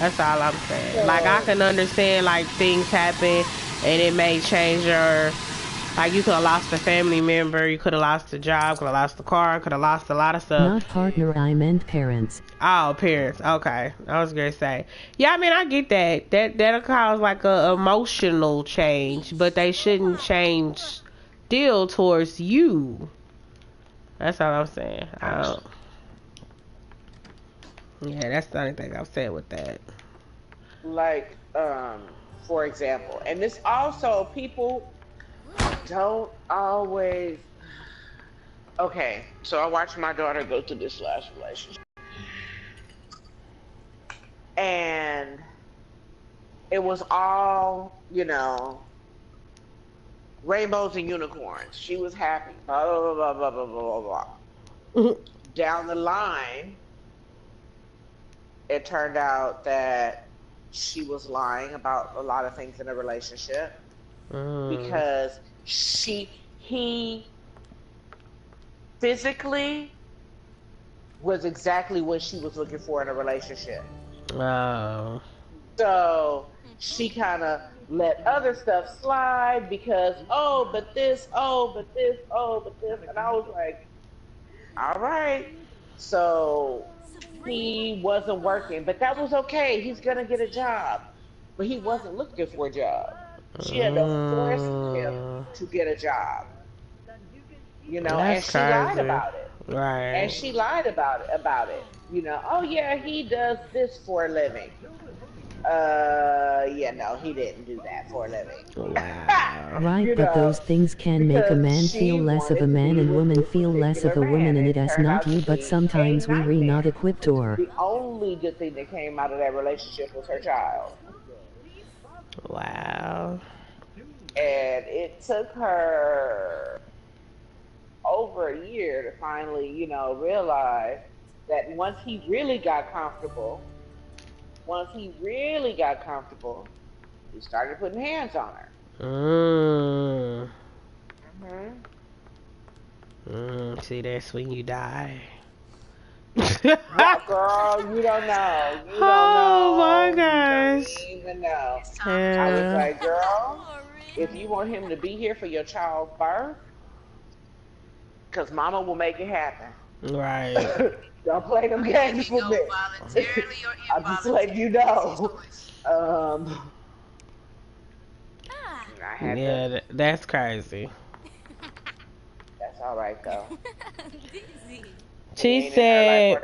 That's all I'm saying. Like, I can understand, like, things happen and it may change your, like, you could have lost a family member, you could have lost a job, could have lost a car, could have lost a lot of stuff. Not partner, I meant parents. Oh, parents. Okay. I was gonna say. Yeah, I mean, I get that. That'll cause like a emotional change, but they shouldn't change still towards you. That's all I'm saying. I don't. Yeah, that's the only thing I'm saying with that. Like, for example, and this also, people don't always. Okay, so I watched my daughter go through this last relationship, and it was all, rainbows and unicorns. She was happy. Blah blah blah blah blah blah blah blah. Down the line, it turned out that she was lying about a lot of things in a relationship because he physically was exactly what she was looking for in a relationship. Oh. So she kind of let other stuff slide because, oh, but this, oh, but this, oh, but this. And I was like, all right. So he wasn't working, but that was okay. He's going to get a job. But he wasn't looking for a job. She had to force him to get a job. And she lied about it. Right. And she lied about it. Oh yeah, he does this for a living. Yeah, no, he didn't do that for a living. Wow. Right, but those things can make a man feel less of a man and woman feel less of a woman, and it is not you, but sometimes we re not equipped or. The only good thing that came out of that relationship was her child. Wow. And it took her over a year to finally, realize that once he really got comfortable, he started putting hands on her. See, that's when you die. Well, girl, you don't know. Oh my gosh. You don't even know. Yeah. I was like, girl, if you want him to be here for your child's birth, because mama will make it happen. Right. Don't play them games with me. I'm just letting you know. Yeah, that's crazy. That's all right though. She said.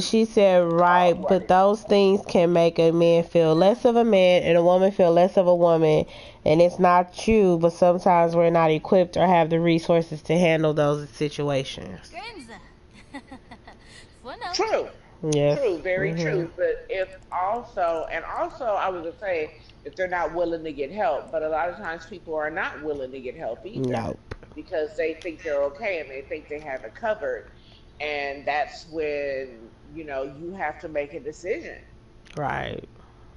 She said, right, but those things can make a man feel less of a man and a woman feel less of a woman. And it's not you, but sometimes we're not equipped or have the resources to handle those situations. True. Yes. True, very true. But also I was going to say, if they're not willing to get help, but a lot of times people are not willing to get help either. Nope. Because they think they're okay and they think they have it covered. And that's when, you have to make a decision. Right.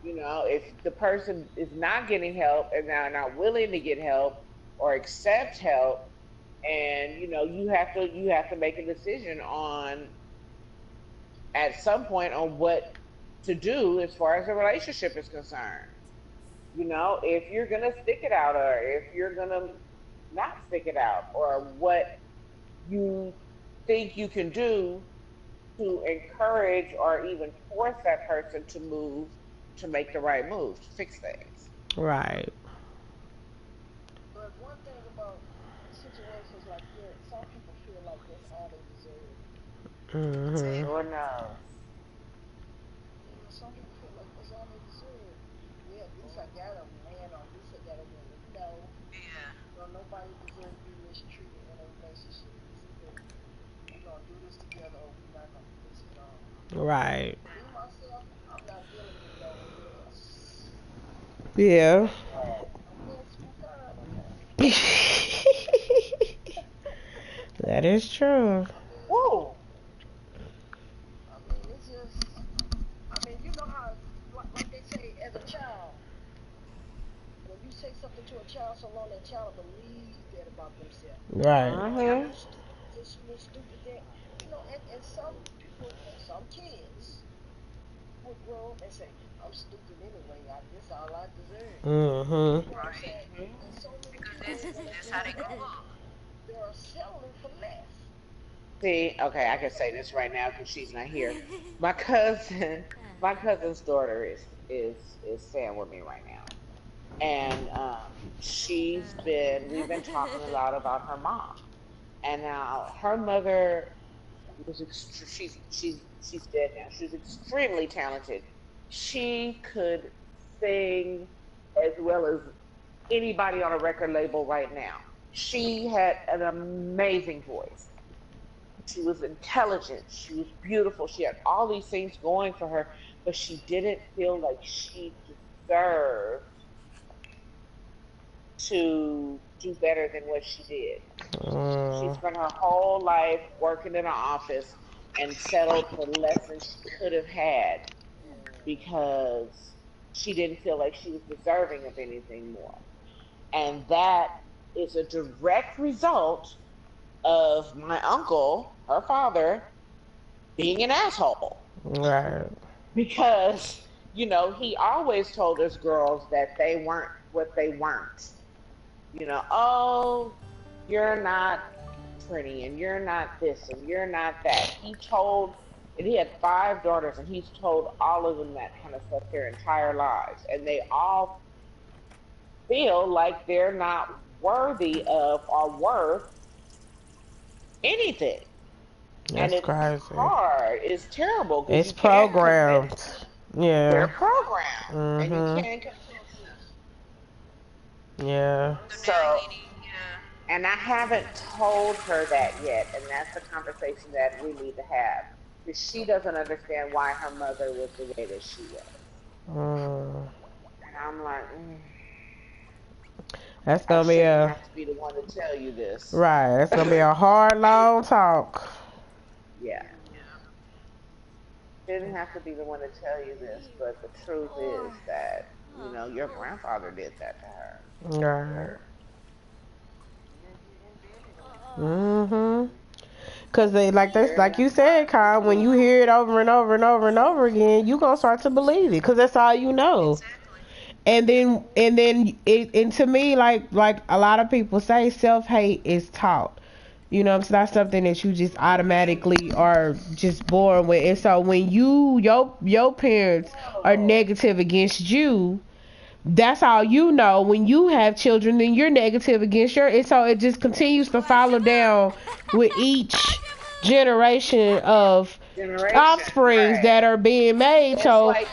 If the person is not getting help and they're not willing to get help or accept help, and you have to make a decision on at some point on what to do as far as the relationship is concerned. You know, if you're gonna stick it out, or if you're gonna not stick it out, or what you think you can do to encourage or even force that person to move, to make the right move, to fix things. Right. But one thing about situations like that, some people feel like that's all they deserve. Mhm. Sure knows. Some people feel like that's all they deserve. Yeah, at least I got a man, or at least I got a woman. No, Yeah. no, nobody deserves to be mistreated in a relationship. It's either we're gonna do this together or we're not gonna do this at all. Right. Me myself, I'm not dealing with no mess. Yeah. A mess will find a mess. That is true. Woo! I mean, it's just, I mean, you know how, like they say, as a child, when you say something to a child so long, that child believes that about themselves. Right. Mm-hmm. This, you stupid, that. You know, and some people, some kids would grow up and say, I'm stupid anyway. This all I deserve. Mhm. You know what I'm Right. saying? And so many Because people are going to that's how grow they grew up. up. They're settling for less. See, okay, I can say this right now because she's not here. My cousin, my cousin's daughter is staying with me right now, and we've been talking a lot about her mom, and now her mother she's dead now. She's extremely talented. She could sing as well as anybody on a record label right now. She had an amazing voice. She was intelligent. She was beautiful. She had all these things going for her, but she didn't feel like she deserved to do better than what she did. She Mm. spent her whole life working in an office and settled for less than she could have had because she didn't feel like she was deserving of anything more. And that is a direct result of my uncle, her father, being an asshole. Right. Because, he always told us girls that they weren't what they weren't. Oh, you're not pretty and you're not this and you're not that. And he had five daughters, and he's told all of them that kind of stuff their entire lives. And they all feel like they're not worthy of or worth anything. And That's it's crazy. hard. It's terrible because It's you can't programmed. convince. They're Yeah. programmed, and you Mhm. can't convince them. Yeah. So now So, you need, yeah. and I haven't told her that yet, and that's the conversation that we need to have. Because she doesn't understand why her mother was the way that she was. Mm. And I'm like, That's I gonna be shouldn't a have to be the one to tell you this. right. That's gonna be a hard, long talk. Yeah. Shouldn't have to be the one to tell you this, but the truth is that, your grandfather did that to her. Right. Mhm. Cause like you said, Kyle, when you hear it over and over and over and over again, you gonna start to believe it, cause that's all you know. Exactly. And to me, like a lot of people say, self hate is taught. It's not something that you just automatically are just born with. And so when your parents are negative against you, that's all you know. When you have children, then you're negative against your, and so it just continues to follow down with each generation of Generation, offsprings right? that are being made. It's So like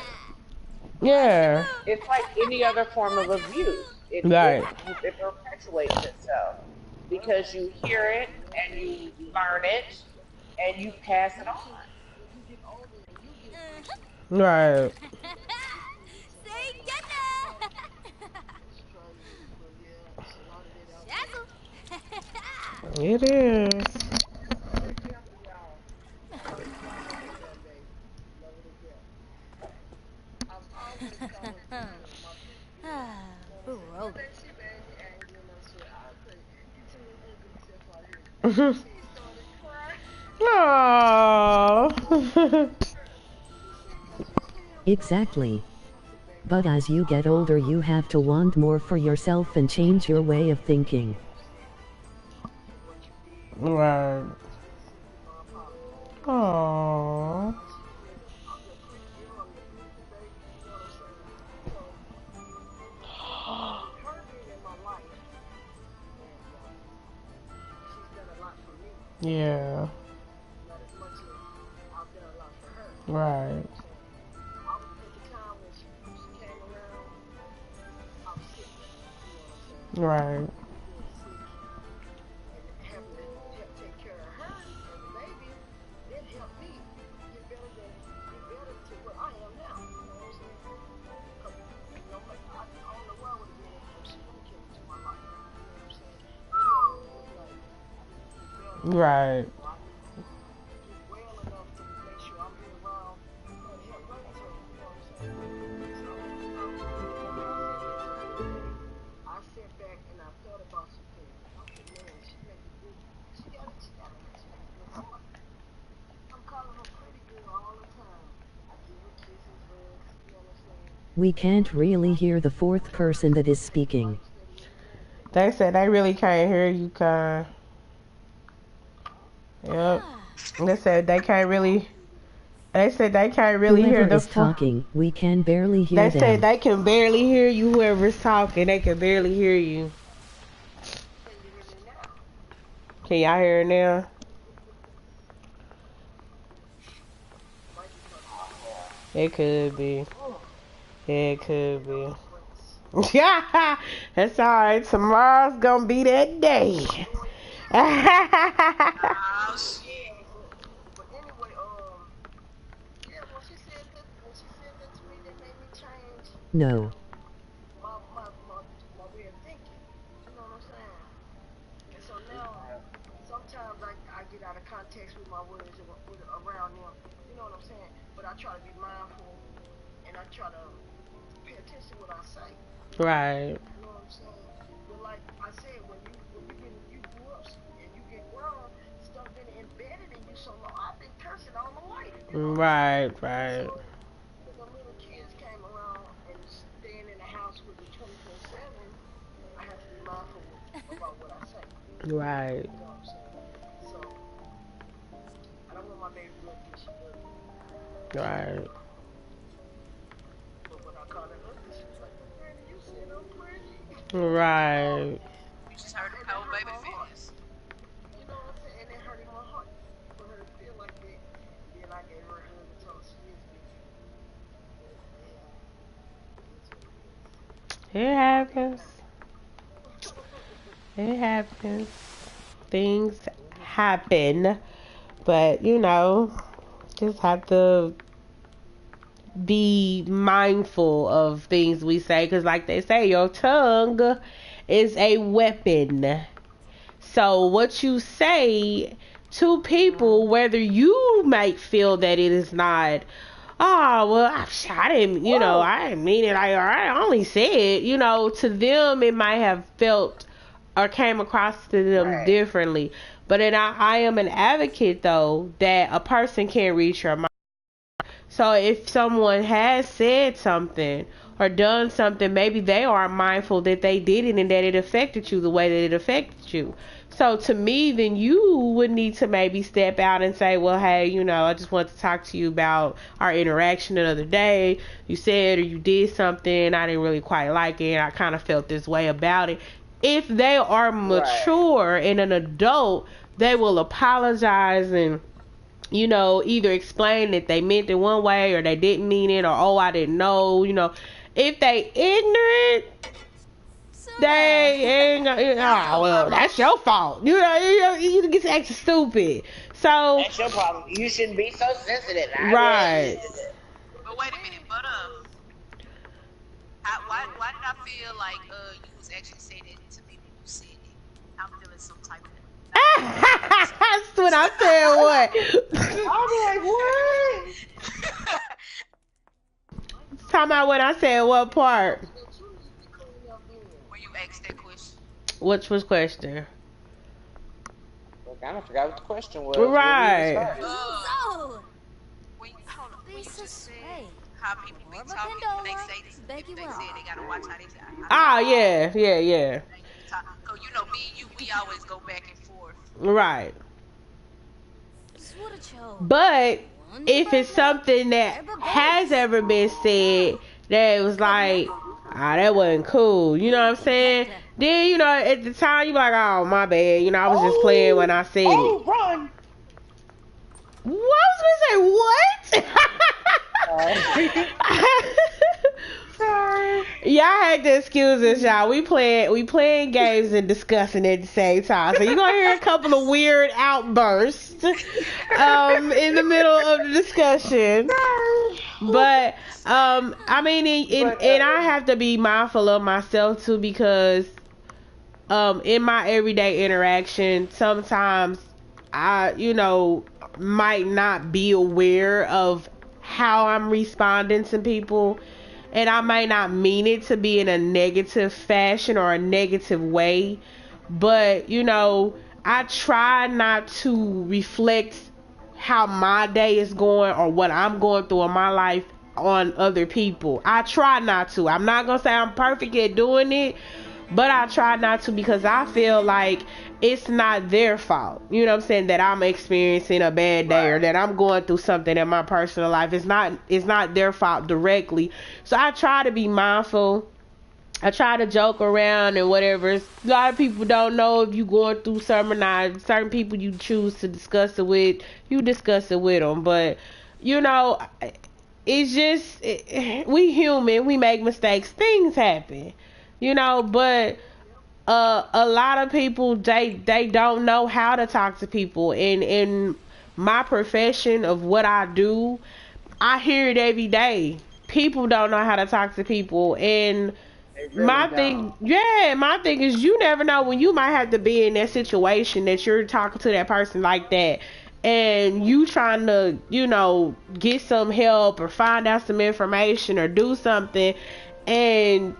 yeah, it's like any other form of abuse. right, It perpetuates itself because you hear it and you learn it and you pass it on. When you get older and you get pussy, right. say it's crazy. But yeah, it's a lot of that out there. It is. Stay careful, y'all. Y'all love it or damn, baby. Love it or death. I've always thought of you as my big girl. You know what I'm saying? One day she made me angry and I said, I say, you too ugly yourself out here. She started crying. Aww. She said, 'cause you still love me. Exactly. I said, baby, But as you get older, you have to want more for yourself and change your way of thinking. Right. Aww. Yeah. Right. Right. Right. We can't really hear the fourth person that is speaking. They said they really can't hear you, Kai. Yep. They said they can't really. They said they can't really Whoever hear the. is talking, we can barely hear They them. said they can barely hear you. Whoever's talking, they can barely hear you. Can y'all hear it now? It could be. It could be. Yeah, that's alright. Tomorrow's gonna be that day. Oh shit. But anyway, yeah, when she said that to me, that made me change No. my way of thinking. You know what I'm saying? And so now, sometimes I get out of context with my words around them. You know what I'm saying? But I try to be mindful, and I try to pay attention to what I say. Right. You know what I'm saying? But like I said, when you grew up and you get grown, stuff been embedded in you so long. I've been cursing all my life. You know? Right. Right. So, when the little kids came around and staying in the house with me 24/7, I have to be mindful about what I say. Right. You know what I'm saying? So I don't want my baby to look this ugly. Right. But when I called her ugly, she was like, "Granny, you said I'm pretty." Right. You just heard the power baby fitness. You know what I'm saying? And it hurted my heart for her to feel like that. Then I gave her a hug and told her she is beautiful. It happens. It happens. Things happen. But, you know, just have to be mindful of things we say. Because, like they say, your tongue is a weapon. So, what you say to people, whether you might feel that it is not, oh, well, I didn't, you know, I didn't mean it. I only said, you know, to them, it might have felt or came across to them differently. But I am an advocate, though, that a person can reach your mind. So if someone has said something or done something, maybe they are mindful that they did it and that it affected you the way that it affected you. So to me, then you would need to maybe step out and say, well, hey, you know, I just want to talk to you about our interaction the other day. You said or you did something I didn't really quite like it, and I kind of felt this way about it. If they are mature and an adult, they will apologize and, you know, either explain that they meant it one way or they didn't mean it, or, oh, I didn't know, you know. If they ignorant, they ain't gonna, oh, well, that's your fault. You know, you get acting stupid. So that's your problem. You shouldn't be so sensitive. Right. But wait a minute, but why did I feel like you was actually saying it to me when you said it? I'm feeling some type of. That's when I said what? I'm like, what? Talking about when I said what part? When you asked that question. Which was question? Look, I forgot what the question was. Right. When you just said, how people be talking when they say this, if they say they gotta watch how they say. Oh yeah. Cause you know me and you, we always go back and forth. Right. But if it's something that has ever been said that was like, that wasn't cool, you know what I'm saying? Then, you know, at the time you like, oh, my bad, you know, I was just playing when I said it. Run! What? I was gonna say, what? Sorry. Y'all had to excuse us, y'all. We playing games and discussing at the same time. So you're gonna hear a couple of weird outbursts in the middle of the discussion. But I mean, and I have to be mindful of myself too, because in my everyday interaction, sometimes I, you know, might not be aware of how I'm responding to people. And I might not mean it to be in a negative fashion or a negative way, but, you know, I try not to reflect how my day is going or what I'm going through in my life on other people. I try not to. I'm not going to say I'm perfect at doing it, but I try not to, because I feel like it's not their fault. You know what I'm saying? That I'm experiencing a bad day, or that I'm going through something in my personal life. It's not their fault directly. So I try to be mindful. I try to joke around and whatever. A lot of people don't know if you going through something or not. Certain people you choose to discuss it with, you discuss it with them. But, you know, it's just, we human. We make mistakes. Things happen. You know, but a lot of people, they don't know how to talk to people. And in my profession of what I do, I hear it every day. People don't know how to talk to people. And my thing is, you never know when you might have to be in that situation that you're talking to that person like that, and you trying to, you know, get some help or find out some information or do something, and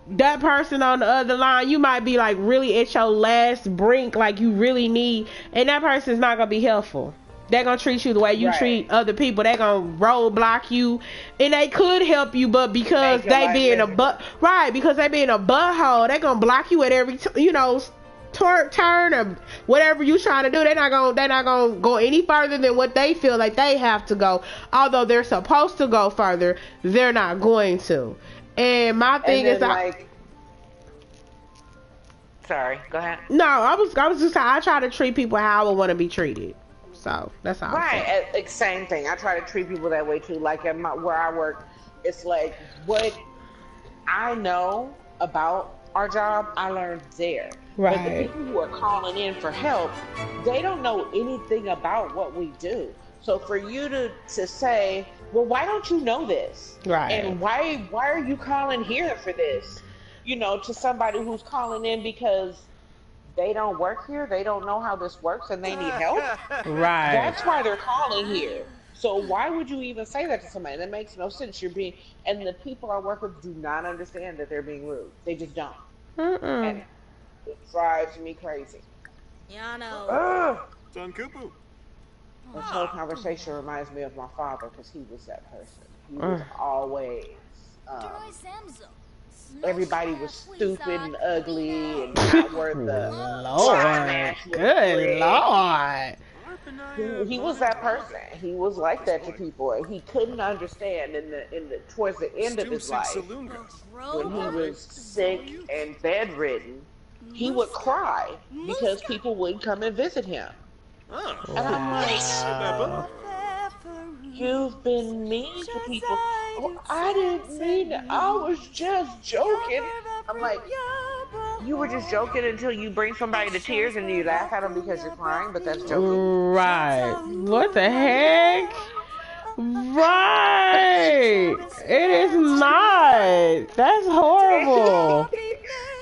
that person on the other line, you might be like really at your last brink, like you really need, and that person's not gonna be helpful. They're gonna treat you the way you treat other people. They're gonna roadblock you, and they could help you, but because they being a butthole, they're gonna block you at every turn or whatever you trying to do. They're not gonna go any further than what they feel like they have to go. Although they're supposed to go further, they're not going to. And my thing is, sorry, go ahead. No, I was just, I try to treat people how I would want to be treated. So that's all. Right, same thing. I try to treat people that way too. Like at where I work, it's like what I know about our job, I learned there. Right. But the people who are calling in for help, they don't know anything about what we do. So for you to say, well, why don't you know this? Right. And why are you calling here for this? You know, to somebody who's calling in because they don't work here, they don't know how this works, and they need help. Right. That's why they're calling here. So why would you even say that to somebody? That makes no sense. You're being, and the people I work with do not understand that they're being rude. They just don't. And it drives me crazy. Yano. Kupu. This whole conversation reminds me of my father, because he was that person. He was always, everybody was stupid and ugly and not worth the Lord. Good Lord. He was that person. He was like that to people, and he couldn't understand towards the end of his life, when he was sick and bedridden, he would cry because people wouldn't come and visit him. And I'm like, you've been mean to people. Oh, I didn't mean it. I was just joking. I'm like, you were just joking until you bring somebody to tears and you laugh at them because you're crying, but that's joking. Right. What the heck? Right. It is not. That's horrible.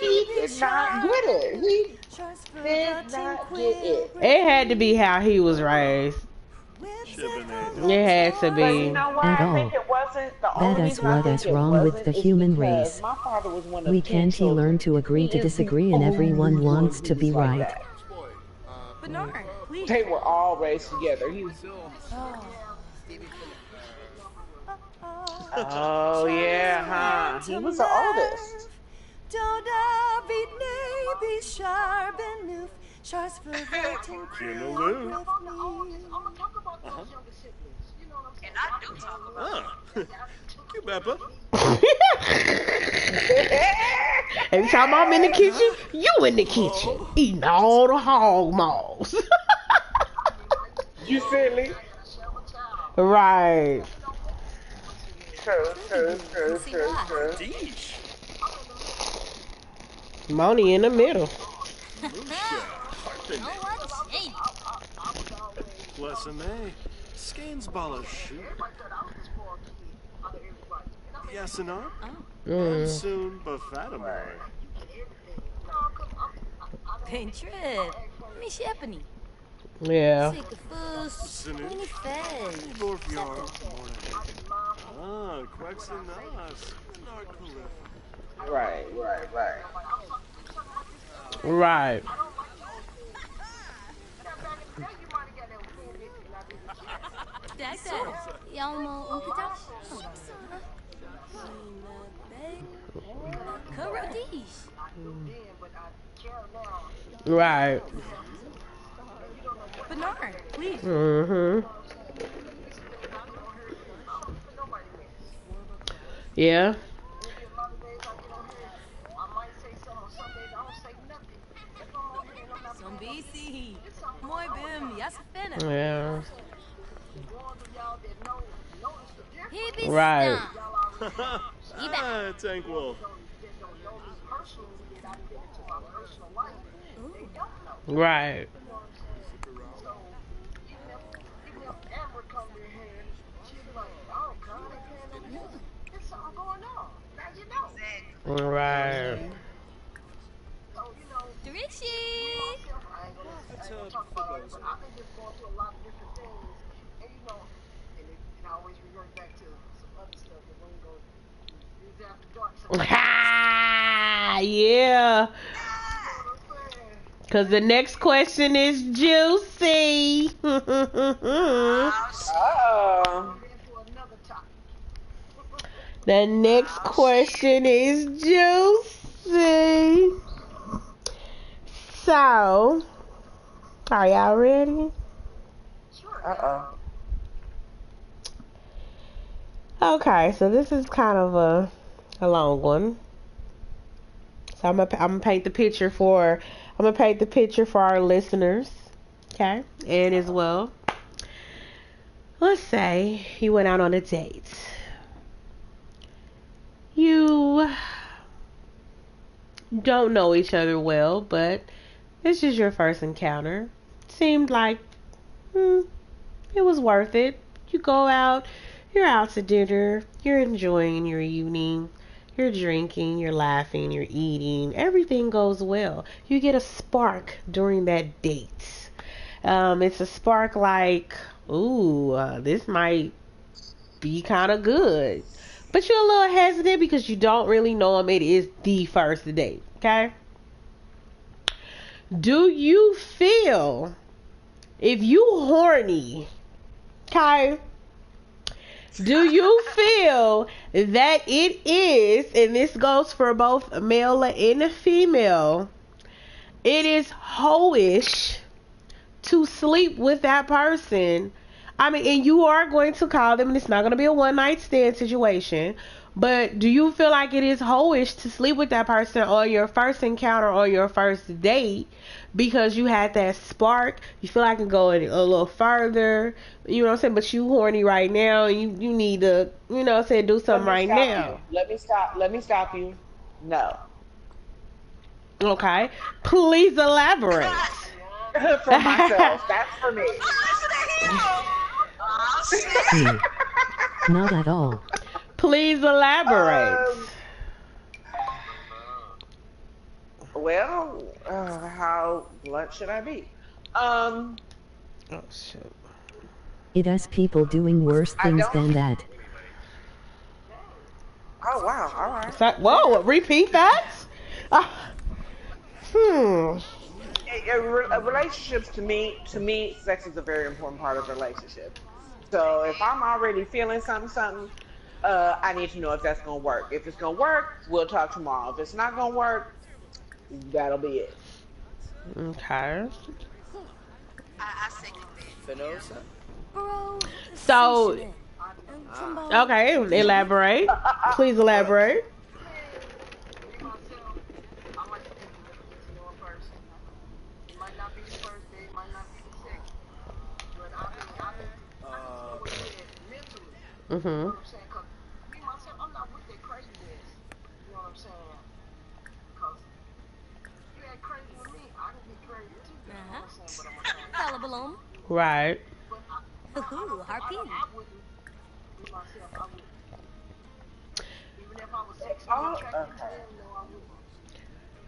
He did not get it. He did not get it. It had to be how he was raised. It had to be. But you know what? I think it wasn't the only That is what is wrong with the human race. We can't learn to agree to disagree, and everyone wants to be right. They were all raised together. Oh yeah, huh? He was the oldest. And I do talk about You Peppa. Every time I'm in the kitchen, you in the kitchen, eating all the hog maws. You silly. Right. True. Moni in the middle. Bless him, eh? Skainsballer shoot. Yes and no? Soon, Buffetamore. Tem trip. Me shepherding. Yeah. Sick of fuss. Mini fed. Quacks and us. Right. Right. Dada. Yalmo unkitash. Karadish. Right. Bernard, please. Yeah. Some BC. Moy bim, yasafena. Yeah. He be Right. Tranquil. Right. Right. Richie. Yeah. Cause the next question is juicy. The next question is juicy. So, are y'all ready? Okay, so this is kind of a long one. So I'm gonna paint the picture for our listeners, okay, and as well. Let's say you went out on a date. You don't know each other well, but this is your first encounter. Seemed like it was worth it. You go out, you're out to dinner, you're enjoying your evening, you're drinking, you're laughing, you're eating, everything goes well. You get a spark during that date. It's a spark like, this might be kind of good. But you're a little hesitant because you don't really know him. It is the first date, okay? Do you feel, if you horny, okay, do you feel that it is, and this goes for both a male and a female, it is hoish to sleep with that person? I mean, and you are going to call them, and it's not going to be a one-night stand situation, but do you feel like it is hoish to sleep with that person on your first encounter, on your first date, because you had that spark? You feel like it can go a little further, you know what I'm saying, but you horny right now, and you need to, you know what I'm saying, do something right now. Let me stop you. No. Okay. Please elaborate. For myself. That's for me. Not at all. Please elaborate. Well, how blunt should I be? Oh shit. It has people doing worse things than that. Oh wow! All right. Whoa! Repeat that. Relationships to me, sex is a very important part of a relationship. So if I'm already feeling something, I need to know if that's gonna work. If it's gonna work, we'll talk tomorrow. If it's not gonna work, that'll be it. Okay. I second that. Bro. So, okay, elaborate. Please elaborate. Mm-hmm. Right. Harpy.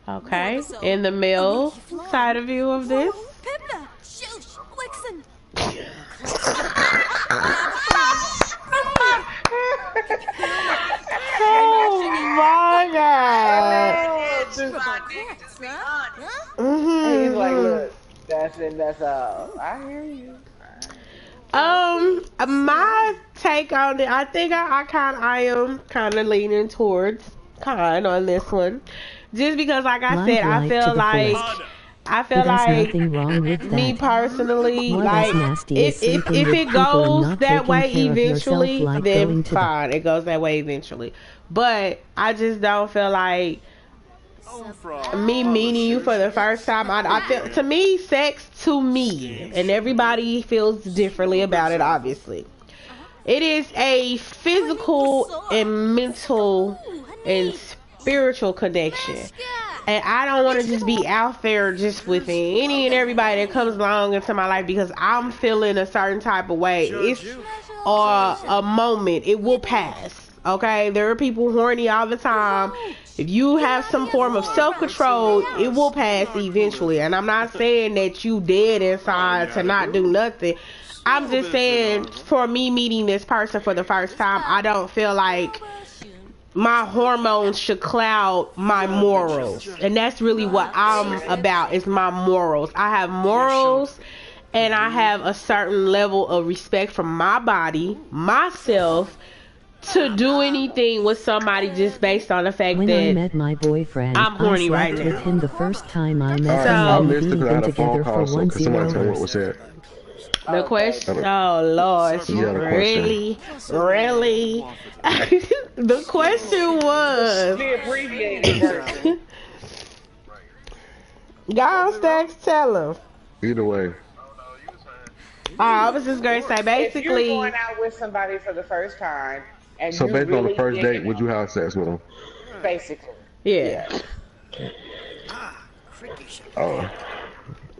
Okay. In the male side of view of this. Pipna. Shush. Wixen. Oh my God. And he's like, look, that's it, that's all. I hear you. My take on it, I think I am kind of leaning towards on this one, just because, like I said, I feel like nothing wrong with that. Me personally, More like if it goes that way eventually, then fine, it goes that way eventually. But I just don't feel like me meeting you for the first time. I feel, to me, sex to me, and everybody feels differently about it, obviously. It is a physical and mental and spiritual connection. And I don't want to just be out there just with any and everybody that comes along into my life because I'm feeling a certain type of way. It's a moment. It will pass. Okay? There are people horny all the time. If you have some form of self-control, it will pass eventually. And I'm not saying that you dead inside to not do nothing. I'm just saying, for me meeting this person for the first time, I don't feel like my hormones should cloud my morals. And that's really what I'm about, is my morals. I have morals, and I have a certain level of respect for my body, myself, to do anything with somebody just based on the fact when that I met my boyfriend, I'm horny I right slept now. with him the first time I met So- him, and we've been together for 1 0 hours. The question, oh Lord, she Yeah, the really, the question was, The abbreviated version. God Stacks, tell him. Either way. I was just gonna say, If you're basically, going out with somebody for the first time, and So you based on the really first dig date, it, would you have sex with him? basically. yeah. Oh,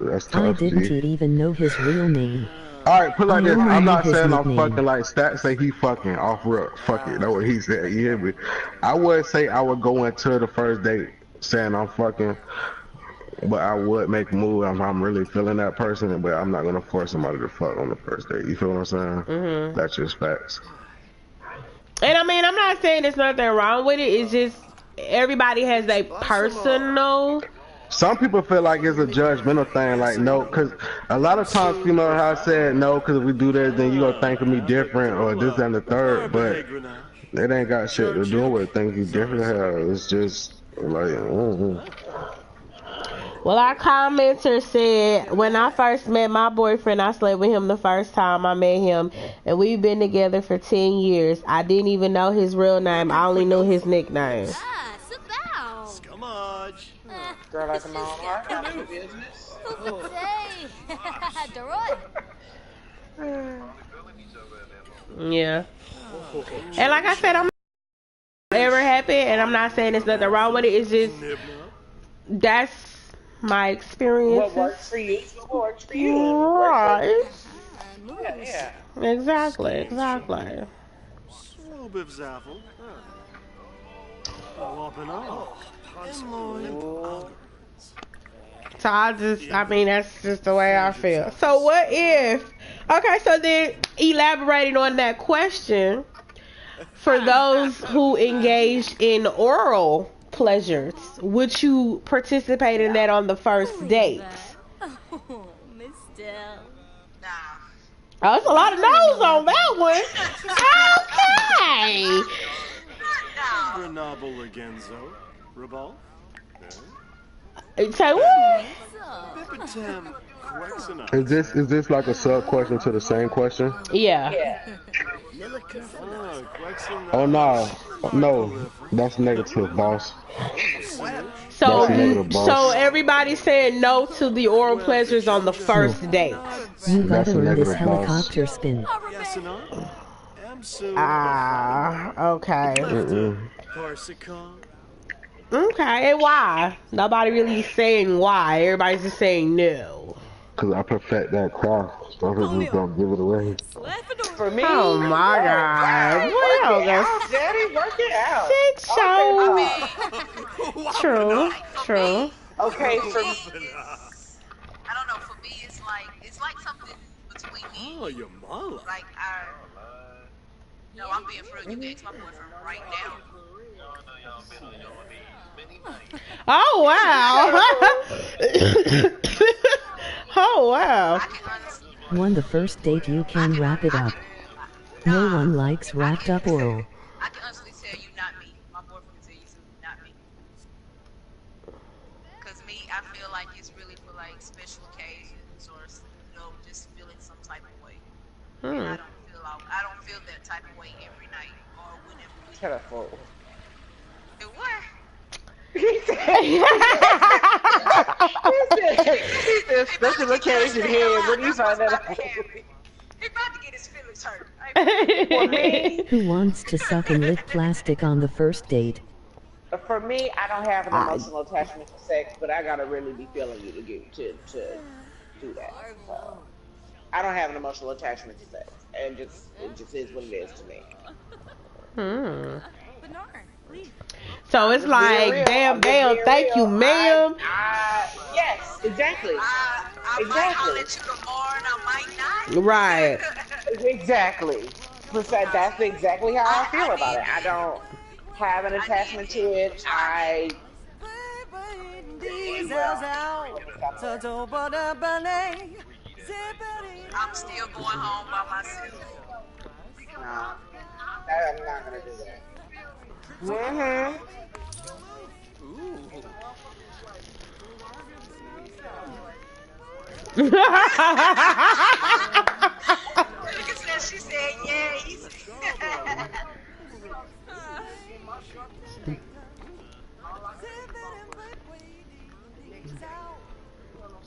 that's I tough. didn't G. even know his real name. All right, put it like this. I I'm know not his saying I'm nickname. fucking like Stats say he fucking off rip. Fuck it. That's what he said. You hear me? I would say I would go into the first date saying I'm fucking, but I would make a move. I'm really feeling that person, but I'm not gonna force somebody to fuck on the first date. You feel what I'm saying? Mhm. That's just facts. And I mean, I'm not saying there's nothing wrong with it. It's just everybody has a personal. Some people feel like it's a judgmental thing, like no, because a lot of times females have said no, because if we do this, then you gonna think of me different or this and the third, but it ain't got shit to do with thinking you different. Hell, it's just like, Well, our commenter said, when I first met my boyfriend, I slept with him the first time I met him, and we've been together for 10 years. I didn't even know his real name. I only knew his nickname. Ah, sit down. Scumage. Girl, like a mom heart, that's your business. Say, Dorot. Yeah. And like I said, I'm not ever happy, and I'm not saying there's nothing wrong with it. It's just, that's my experience. What works for you is what works for you. Right. Yeah. Exactly. So bivzaffle. Whopping off. So I mean, that's just the way I feel. So what if, okay, so then elaborating on that question, for those who engage in oral pleasures, would you participate in that on the first date? Oh, Mister. Nah. Oh, it's a lot of no's on that one. Okay. Renable Agenzo. Revolve. Say what? Bipitem Quexina. Is this like a sub question to the same question? Yeah. Oh no, that's negative, boss. So, That's negative, boss. so everybody's saying no to the oral pleasures on the first date. You That's gotta a learn this negative, boss. helicopter spin. Yes and no. Okay. Parsicon. Okay, and why? Nobody really saying why. Everybody's just saying no. Cause I perfect that craft. So I'm just gonna give it away. For me, Oh my God. work it out, Daddy, work it out. Shit show. True. Okay, for me, I don't know. For me, it's like something between me. Oh, your mala. Like no, I'm being for real. You can ask my boyfriend right now. Oh wow. Oh wow. On the first date you can wrap it up. No one likes wrapped up oral. I can honestly tell you, not me. My boyfriend can tell you, not me. Cause me, I feel like it's really for like special occasions or just feeling some type of way. And I don't feel that type of way every night or whenever. shut up, fool. The what? He said special occasion here. What do you find that out? He about to get his feelings hurt. Who wants to suck and lick plastic on the first date? For me, I don't have an emotional attachment to sex, but I gotta really be feeling you to do that. So, I don't have an emotional attachment to sex, and it just is what it is to me. So it's like, bam, bam, thank you, ma'am. Yes, exactly. I might holler at you tomorrow and I might not. Right. Exactly. That's exactly how I feel about it. I don't have an attachment to it. I'm still going home by myself. No, I'm not gonna do that. Mm-hmm. She said yes.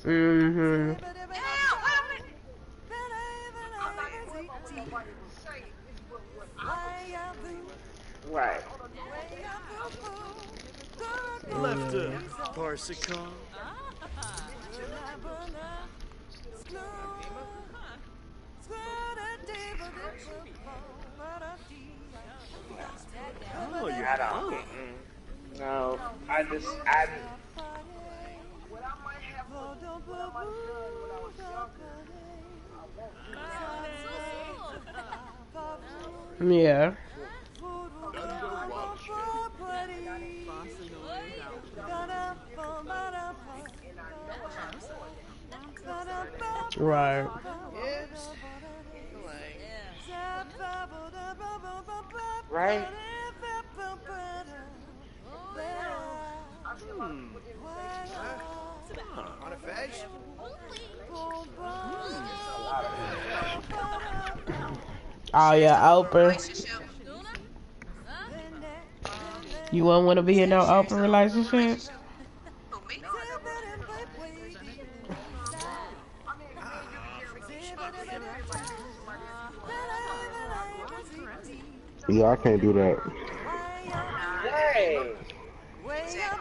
Mm-hmm. Right. Left Parsicon. Oh, you I don't. No, I Yeah. Right. Right. Oh yeah, open. You wouldn't want to be in no open relationship? Yeah, I can't do that. Right.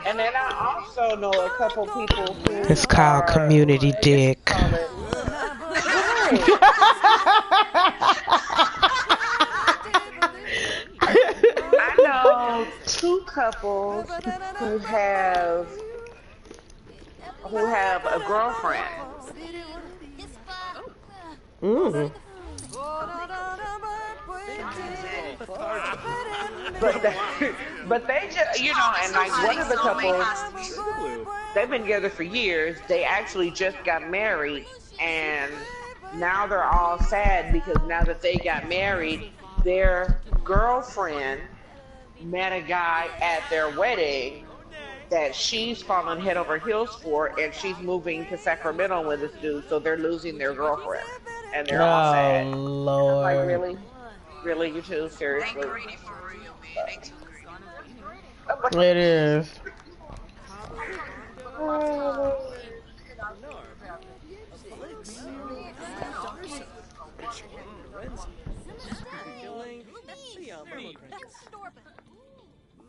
And then I also know a couple people who It's called community dick. I know two couples who have a girlfriend. But they just, and like one of the couples, they've been together for years. They actually just got married, and now they're all sad because now that they got married, their girlfriend met a guy at their wedding that she's fallen head over heels for, and she's moving to Sacramento with this dude, so they're losing their girlfriend, and they're all sad. Oh Lord. I'm like, really? Really, you two? Seriously? They greedy for real, man. They too greedy. It is.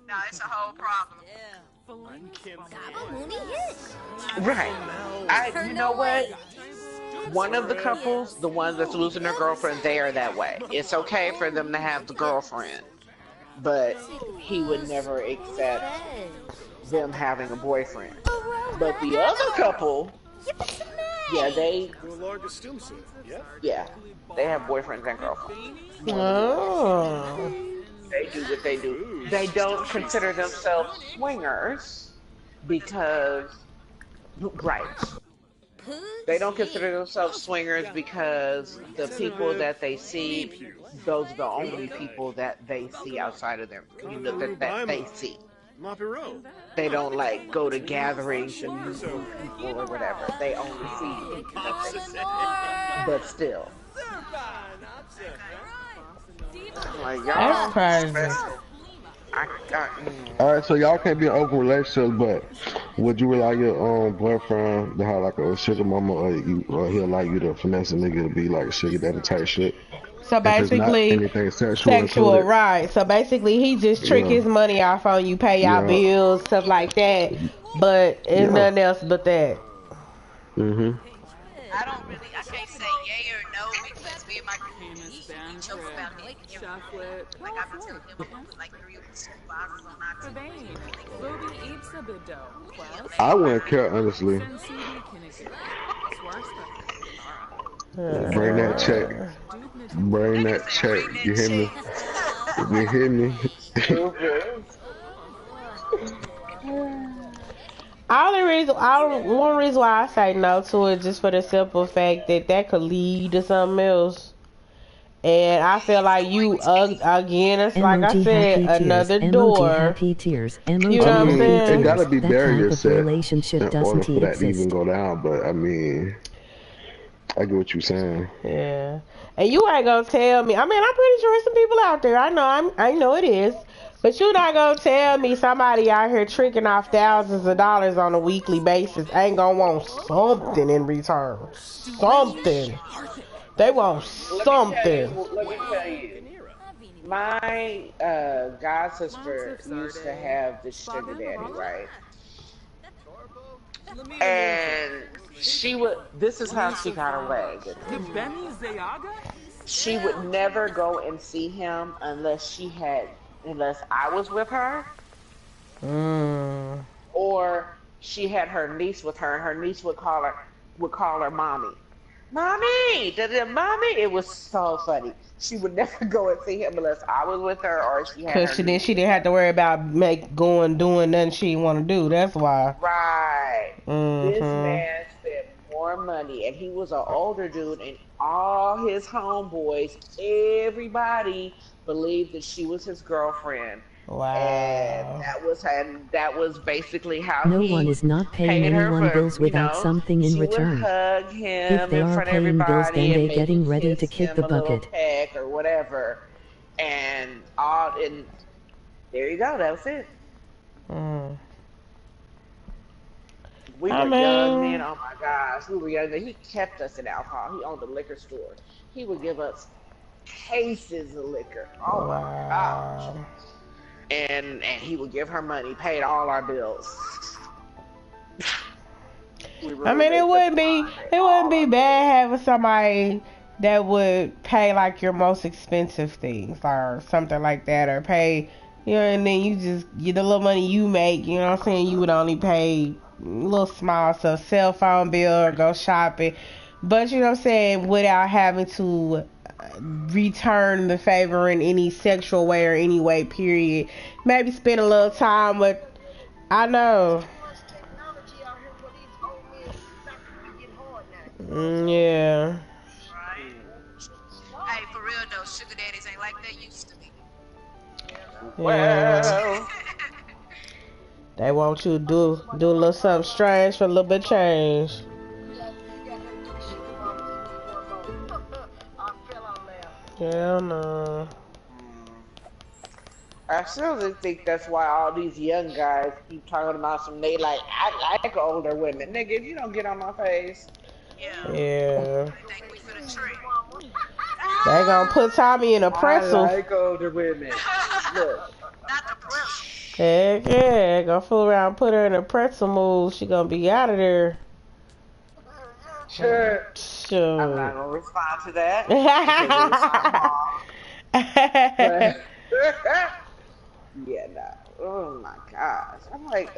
Nah, it's a whole problem. Right. You know what? One of the couples, the one that's losing their girlfriend, they are that way. It's okay for them to have the girlfriend, but he would never accept them having a boyfriend. But the other couple, yeah, they have boyfriends and girlfriends. Oh. They do what they do. They don't consider themselves swingers because, right. They don't consider themselves swingers because the people that they see, those are the only people that they see outside of them, that they see. They don't like go to gatherings and meet people or whatever. They only see people that they see. But still. Like, y'all, that's crazy. Alright, so y'all can't be in open relationships, but would you allow your boyfriend to have like a sugar mama, or he'll allow you to finesse a nigga to be like a sugar daddy type shit? So basically, anything sexual right? So basically, he just trick his money off on you, pay y'all bills, stuff like that. But it's nothing else but that. I don't really, I can't say yay or no because me and my we joke about it. Like I've been telling him I'm gonna put like 3 of the supervisors on our team. I wouldn't care, honestly. Bring that check. Bring that check. You hear me? You hear me? One reason why I say no to it, just for the simple fact that could lead to something else. And I feel like you, again, it's like I said, another door. Happy tears. You know what I'm saying? It gotta be barriers set in relationship order doesn't for that exist. to even go down, but I mean, I get what you're saying. Yeah. And you ain't gonna tell me, I mean, I'm pretty sure some people out there, I know it is, but you're not gonna tell me somebody out here tricking off thousands of dollars on a weekly basis ain't gonna want something in return. Something. They want something. Let me tell you. My god sister used to have this sugar daddy, right? And she would, this is how she got away. She would never go and see him unless I was with her. Or she had her niece with her, and her niece would call her mommy. Mommy! Mommy! It was so funny. She would never go and see him unless I was with her or she had Because she didn't have to worry about doing nothing she didn't want to do. That's why. Right. This man spent more money, and he was an older dude, and all his homeboys, everybody believed that she was his girlfriend. Wow. And that was basically how no one is not paying anyone bills without something in return. Hug him if they are paying bills, then they're getting ready to kick the bucket. Or whatever. And there you go. That was it. We were young men. Oh my gosh, we were young. He kept us in alcohol. He owned a liquor store. He would give us cases of liquor. Oh my gosh. And he would give her money, paid all our bills. I mean, it wouldn't be bad having somebody that would pay like your most expensive things or something like that, or pay, and then you just get the little money you make, you know what I'm saying? You would only pay little small stuff, cell phone bill or go shopping, but you know what I'm saying, without having to return the favor in any sexual way or any way, period. Maybe spend a little time with, I know. Yeah. real though, sugar daddies ain't like they used to be. Well, They want you to do a little something strange for a little bit of change. Hell no. I still think that's why all these young guys keep talking about some. They like, I like older women. Nigga, if you don't get on my face. Yeah. I think we for the tree. They gonna put Tommy in a pretzel. I like older women. Look. Not the pretzel. Heck yeah, gonna fool around and put her in a pretzel mood. She gonna be out of there. Sure. Sure. I'm not gonna respond to that. Yeah, no. Oh my gosh. I'm like,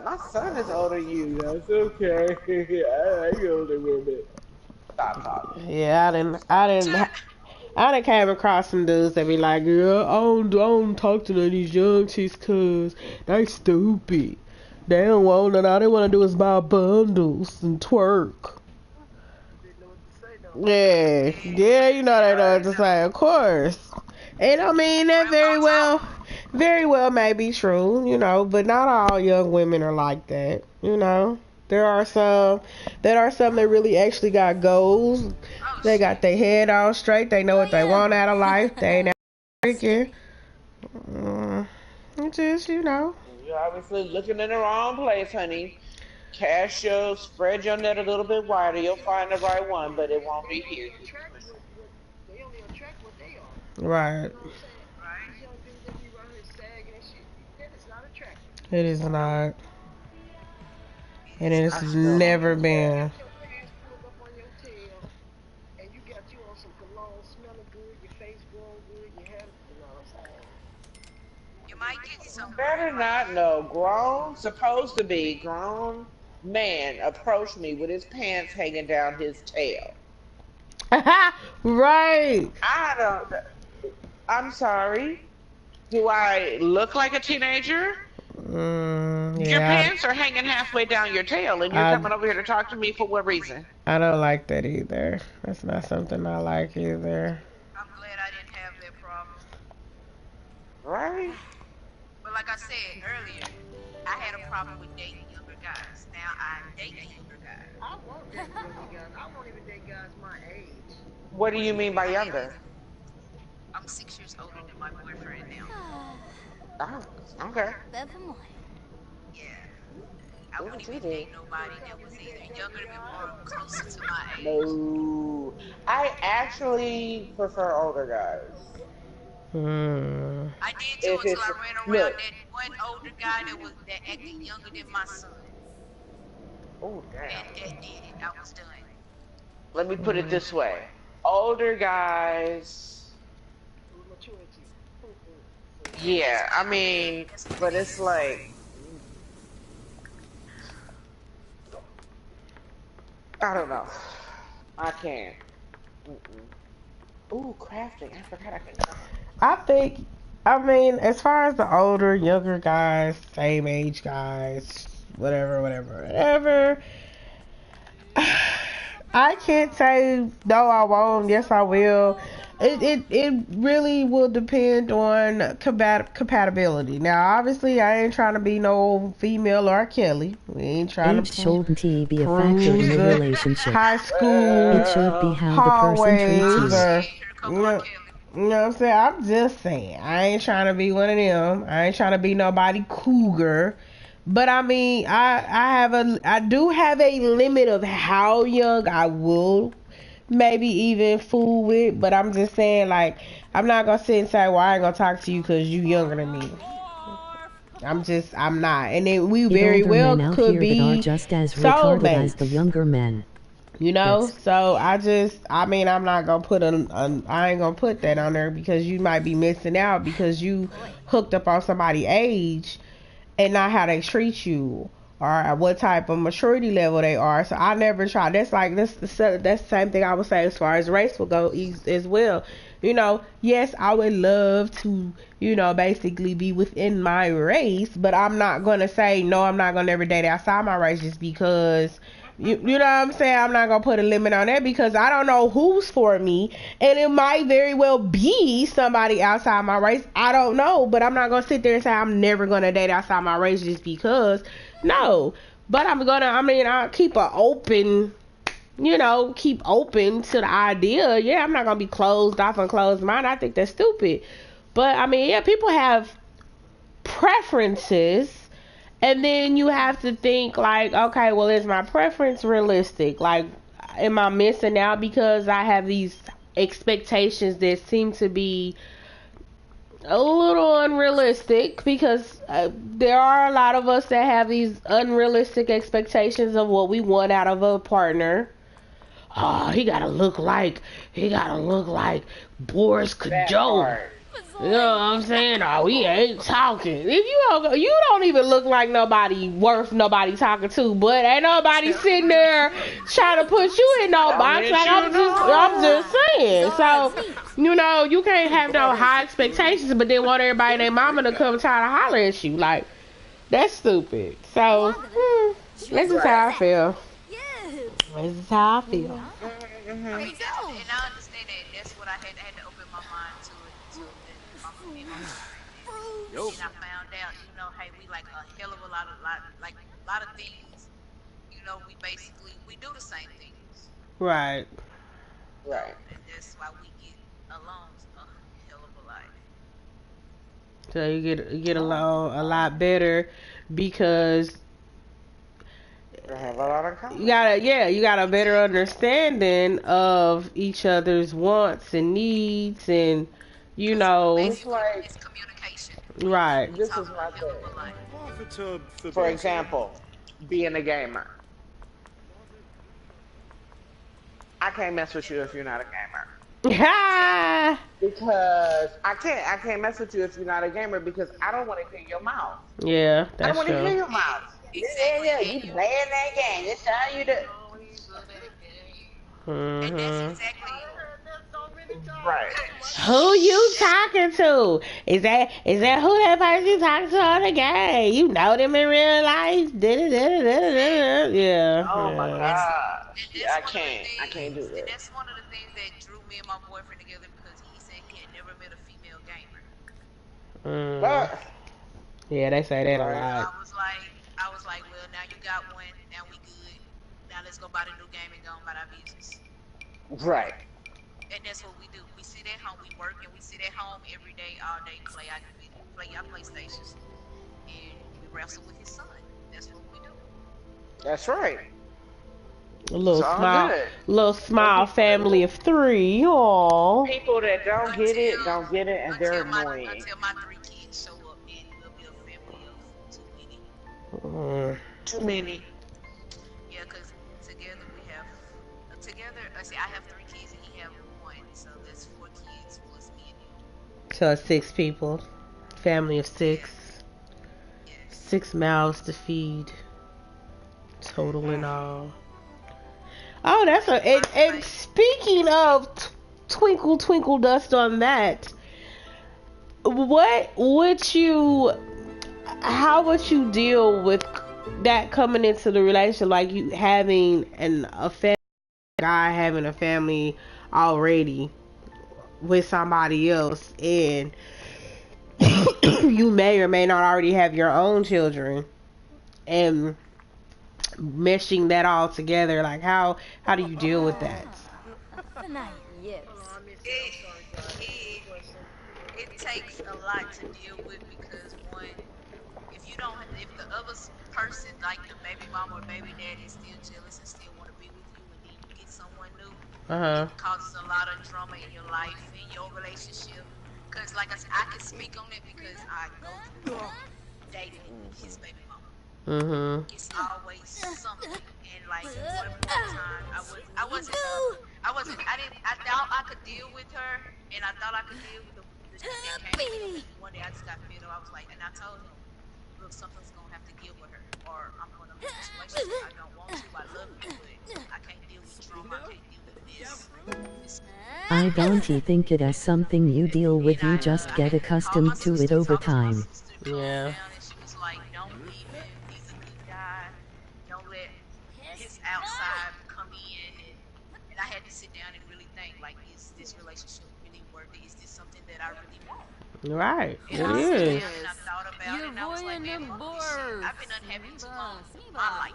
my son is older than you. That's okay. I like older women. Stop talking. Yeah, I done came across some dudes that be like, girl, I don't talk to none of these young chicks cause they stupid. They don't want none. All they wanna do is buy bundles and twerk. Yeah, you know they know what to say, of course. And I mean that very well may be true, you know, but not all young women are like that, you know. There are some that really actually got goals. They got their head on straight. They know what they want out of life. They ain't freaking. It's just, you know. You're obviously looking in the wrong place, honey. Cast your, spread your net a little bit wider. You'll find the right one, but it won't be here. Right. It is not. And it has never been. You might get some. Better not know. Supposed to be grown man approached me with his pants hanging down his tail. Right. I'm sorry. Do I look like a teenager? Yeah, your pants are hanging halfway down your tail, and you're coming over here to talk to me for what reason? I don't like that either. That's not something I like either. I'm glad I didn't have that problem. Right? But like I said earlier, I had a problem with dating younger guys. Now I'm dating younger guys. I won't date younger guys. I won't even date guys my age. What do you mean by younger? I'm 6 years older than my boyfriend now. Oh, okay. Yeah. I wouldn't even date nobody that was either younger than me or closer to my age. No. I actually prefer older guys. I did too until I ran around that one older guy that acted younger than my son. Oh, damn. And that did it. I was done. Let me put it this way. Older guys... Yeah, I mean, but it's like... I don't know. I can't. Ooh, crafting. I forgot I could craft. I mean, as far as the older, younger guys, same age guys, whatever. I can't say no, I won't. Yes, I will. It really will depend on compatibility. Now, obviously, I ain't trying to be no female R. Kelly. We ain't trying Age to shouldn't be a factor in a relationship. high school. It should be how the person treats you. You know what I'm saying? I'm just saying. I ain't trying to be one of them. I ain't trying to be nobody cougar. But I mean, I do have a limit of how young I will maybe even fool with. But I'm just saying, like, I'm not gonna sit and say, well, I ain't gonna talk to you because you younger than me. I'm not. And then we very well could be are just as retarded as the younger men. You know, yes. So I mean, I'm not gonna put I ain't gonna put that on there because you might be missing out because you hooked up on somebody's age and not how they treat you or what type of maturity level they are. So I never try. That's the same thing I would say as far as race will go as well. You know, yes, I would love to, you know, basically be within my race, but I'm not gonna say no. I'm not gonna ever date outside my race just because You know what I'm saying? I'm not gonna put a limit on that because I don't know who's for me, and it might very well be somebody outside my race. I don't know, but I'm not gonna sit there and say I'm never gonna date outside my race just because. No, but I'll keep an open, keep open to the idea. Yeah, I'm not gonna be closed off and closed mind. I think that's stupid. But I mean, yeah, people have preferences. And then you have to think like, okay, well, is my preference realistic? Like, am I missing out because I have these expectations that seem to be a little unrealistic? Because there are a lot of us that have these unrealistic expectations of what we want out of a partner. Oh, he gotta look like Boris Kodjoe. You know what I'm saying? Oh, we ain't talking. If you don't even look like nobody worth nobody talking to, but ain't nobody sitting there trying to put you in no box. Like I'm just saying. So, you can't have no high expectations, but then want everybody and their mama to come try to holler at you. Like, that's stupid. So, this is how I feel. This is how I feel. And I understand that. That's what I had to open my mind to it. And I found out, hey, we like a hell of a lot of things. We do the same things. Right. Right. And that's why we get along a hell of a lot. So you get along a lot better because have a lot of common. you got a better understanding of each other's wants and needs, and it's like it's communication. Right. This is my thing. For example, being a gamer. I can't mess with you if you're not a gamer. Because I can't mess with you if you're not a gamer because I don't want to hear your mouth. Yeah, I don't that's want to hear true. your mouth. Yeah, you playing that game. That's how you do. And that's exactly right. Who you talking to? Is that who that person you talking to on the game? You know them in real life? Yeah. Oh my God. I can't do And that. that's one of the things that drew me and my boyfriend together because he said he had never met a female gamer. Yeah, they say that a lot. I was like, well, now you got one. Now we good. Now let's go buy the new game and go about our business. Right. And that's what we do. We sit at home, we work, and we sit at home every day, all day, play our PlayStations, and we wrestle with his son. That's what we do. That's right. A little It's small family of 3. Aww. People that don't get it, and they're annoying. Until my 3 kids show up, and we'll be a family of too many. Yeah, because together I have 3 kids and he have 1, so that's 4 kids plus me and him. So 6 people, family of 6, 6 mouths to feed, total in all. Oh, that's and speaking of twinkle twinkle dust on that, how would you deal with that coming into the relationship, like you having a family, guy having a family already with somebody else, and you may or may not already have your own children, and meshing that all together? Like, how do you deal with that? It takes a lot to deal with because if the other person, like the baby mama or baby daddy, is still jealous and still want to be with you, and then you get someone new, it causes a lot of drama in your life, in your relationship. Because, like I said, I can speak on it because I go through dating his baby mama. It's always something, and like one time I thought I could deal with her, and I thought I could deal with the shit that came. And one day I just got fed up. I was like, and I told him, look, something's gonna have to give with her, or I'm gonna leave this relationship. I don't want to. I love you, but I can't deal with trauma. I can't deal with this. I don't think it as something you deal with. You just get accustomed to it over time. Yeah. She was like, don't leave him. He's a good guy. Don't let his outside thing. Like, is this relationship really worth it? Is this something that I really want? Right. And It I sat is. down and I thought about it, and I was like, man, fuck this shit. I've been unhappy too long in my life.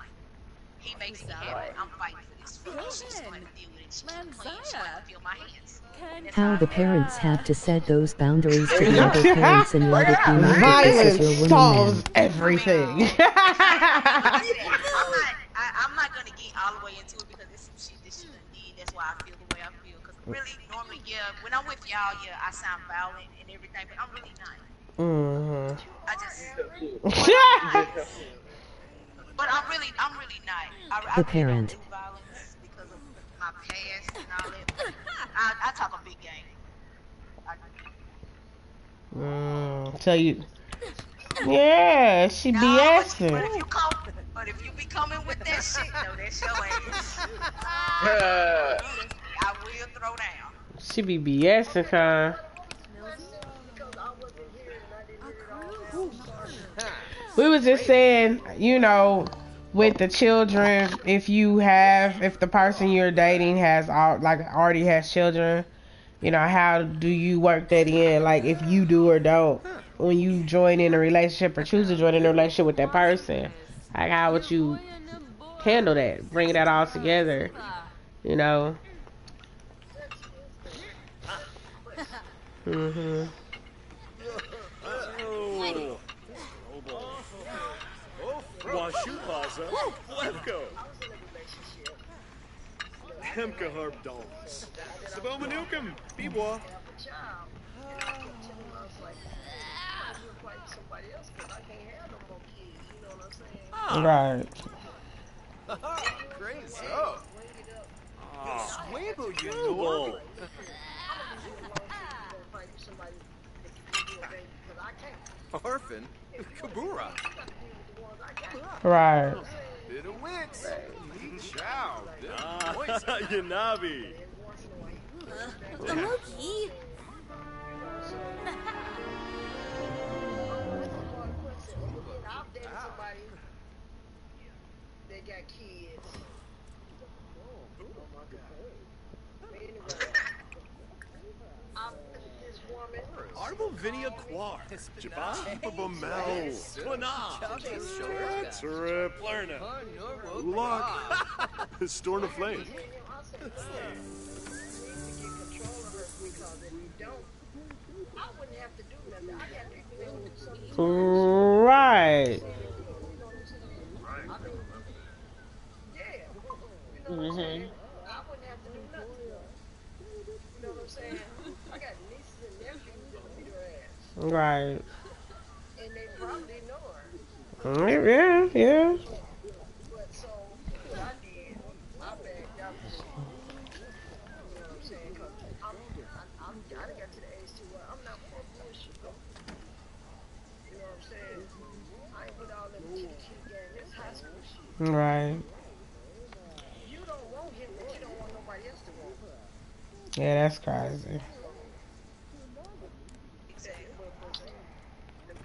He makes me happy. I'm fighting for this for me. She's going to deal with it. She can clean. She's going to feel my hands. That's How I the feel. parents have to set those boundaries to the other parents and let it be known that this is your Violence woman solves man. everything. Like I said, I'm not gonna get all the way into it because it's some shit that she done did. That's why I feel the way I feel. Cause really, normally, yeah, when I'm with y'all, yeah, I sound violent and everything, but I'm really not. I just, but I'm really not. I The really parent. don't do violence because of my past and all that. I talk a big game. So you, yeah, she But BSing. if you be coming with that shit, no, that's your ass. I will throw down. She be BSing, huh? We was just saying, you know, with the children, if the person you're dating has already has children, you know, how do you work that in? Like, if you do or don't, when you join in a relationship or choose to join in a relationship with that person, like, how would you handle that? Bring that all together, you know? Washupaza, Levko. Hemka Harp Dolls. Sabomanukum, Biwa. Right. Great so. Swabo, you know. Orphan, Kabura. Right. Bit of wicks. Chow. Yanabi. Loki. They got kids. Arbo Vinia Quar. Jabba Bamel. Quana. Trip Lerna. Ulak. Storm Flame. Right. I wouldn't have to do nothing. You know what I'm saying? I got nieces and nephews that beat her ass. Right. And they probably know her. Yeah. But so, what I did, I backed out the shit. You know what I'm saying? Because I done got to the age to where I'm not for bullshit. You know what I'm saying? I ain't with all them kitty game. It's high school shit. Right. You don't want him, but you don't want nobody else to want him. Yeah, that's crazy.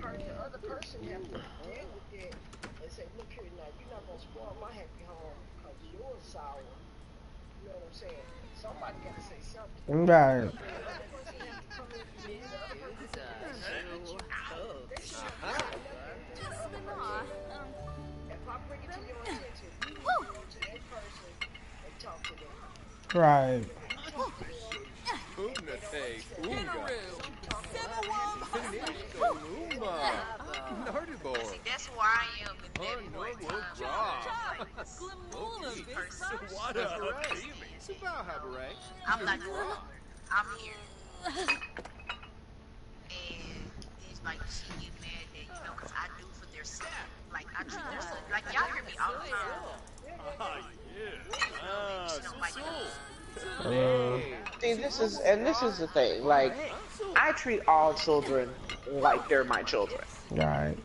The other person have to deal with that and say, look here, now, you're not going to spoil my happy home because yours sour. You know what I'm saying? Somebody got to say something. Right. Right. See, that's who I am in that point. I'm not doing it. I'm here. And it's like she get mad that, you know, because I do for their son. Like, I treat their son. Like, y'all hear me all the time. See, this is the thing. Like, I treat all children like they're my children. Right.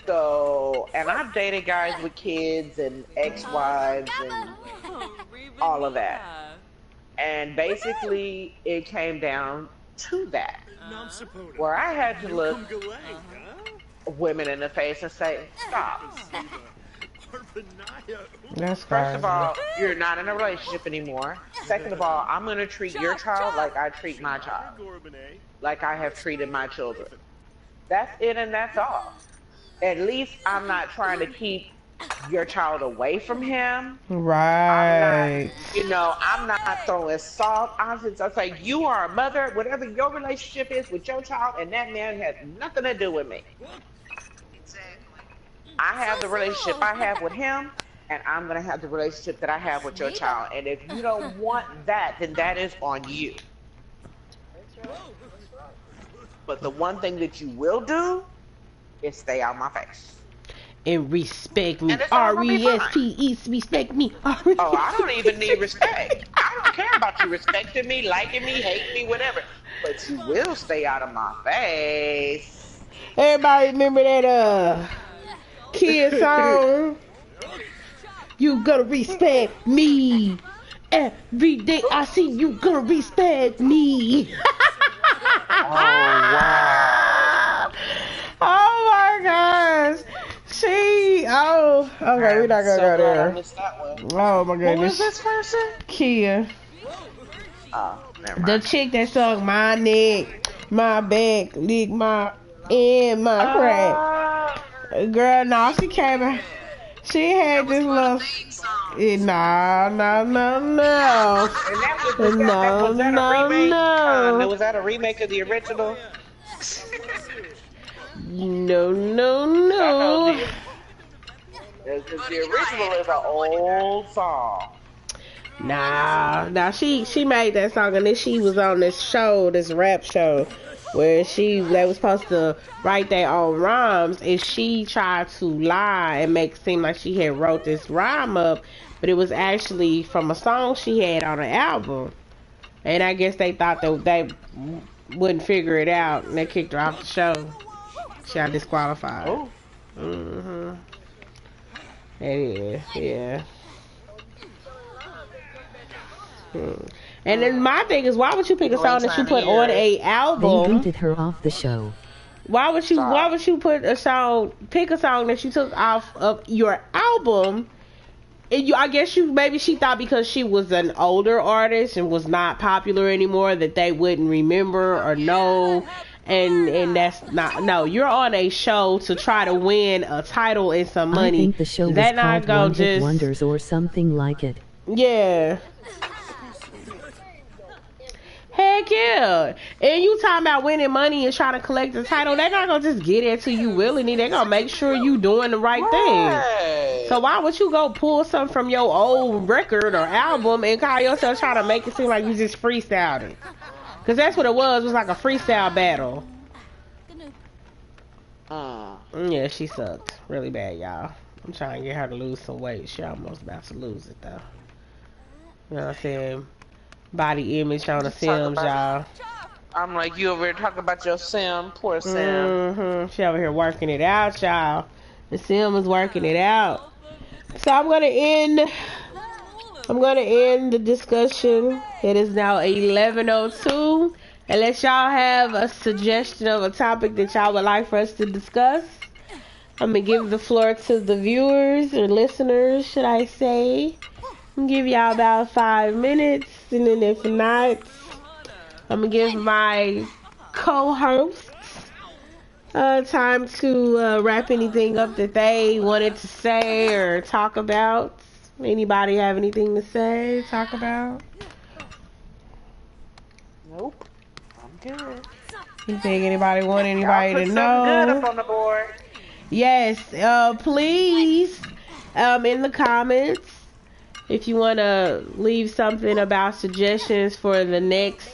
So, and I've dated guys with kids and ex-wives and all of that. And basically, it came down to that, where I had to look women in the face and say, stop. That's First of crazy. all, you're not in a relationship anymore. Second of all, I'm gonna treat your child like I treat my child, like I have treated my children. That's it, and that's all. At least I'm not trying to keep your child away from him. Right. I'm not throwing salt. I'm like, you are a mother, whatever your relationship is with your child, and that man has nothing to do with me. I have the relationship I have with him, and I'm going to have the relationship that I have with your child. And if you don't want that, then that is on you. But the one thing that you will do is stay out my face. And respect me. R-E-S-P-E, respect me. Oh, I don't even need respect. I don't care about you respecting me, liking me, hating me, whatever. But you will stay out of my face. Everybody remember that kid song? You gonna respect me. Every day I see you gonna respect me. Oh, wow. Oh my gosh. Okay, we're not gonna go there. Oh my goodness. Who is this person? Kia. Oh, never mind. The chick that sung my neck, my back, lick my and my crack. Girl, no, she came in. She had this little. No. Was that a remake of the original? No. The original is an old song. Nah, she made that song, and then she was on this show, this rap show, where they was supposed to write their own rhymes, and she tried to lie and make it seem like she had wrote this rhyme up, but it was actually from a song she had on an album. And I guess they thought that they wouldn't figure it out, and they kicked her off the show. She got disqualified. Oh. Yeah. And then my thing is, why would you pick a song that you put on a They album? booted her off the show. Why would you pick a song that you took off of your album? And I guess maybe she thought because she was an older artist and was not popular anymore that they wouldn't remember or know. And that's not, no, you're on a show to try to win a title and some money. I think the show was called One Hit Wonders or something like it. Yeah. Heck yeah. And you talking about winning money and trying to collect the title, they're not gonna just get it to you willingly. They're gonna make sure you doing the right thing. So why would you go pull something from your old record or album and call yourself trying to make it seem like you just freestyled it? Because that's what it was like a freestyle battle. Yeah, she sucked really bad, y'all. I'm trying to get her to lose some weight. She almost about to lose it, though. You know what I'm saying? Body image on the Sims, y'all. I'm like, you over here talking about your Sim, poor Sim. She over here working it out, y'all. The Sim is working it out. So I'm gonna end the discussion. It is now 11:02. Unless y'all have a suggestion of a topic that y'all would like for us to discuss, I'm gonna give the floor to the viewers or listeners, should I say. I'm gonna give y'all about 5 minutes, and then if not, I'm gonna give my co-hosts time to wrap anything up that they wanted to say or talk about. Anybody have anything to say, talk about? Nope. I'm good. You think anybody want anybody to know? Good up on the board. Yes, please, in the comments, if you want to leave something about suggestions for the next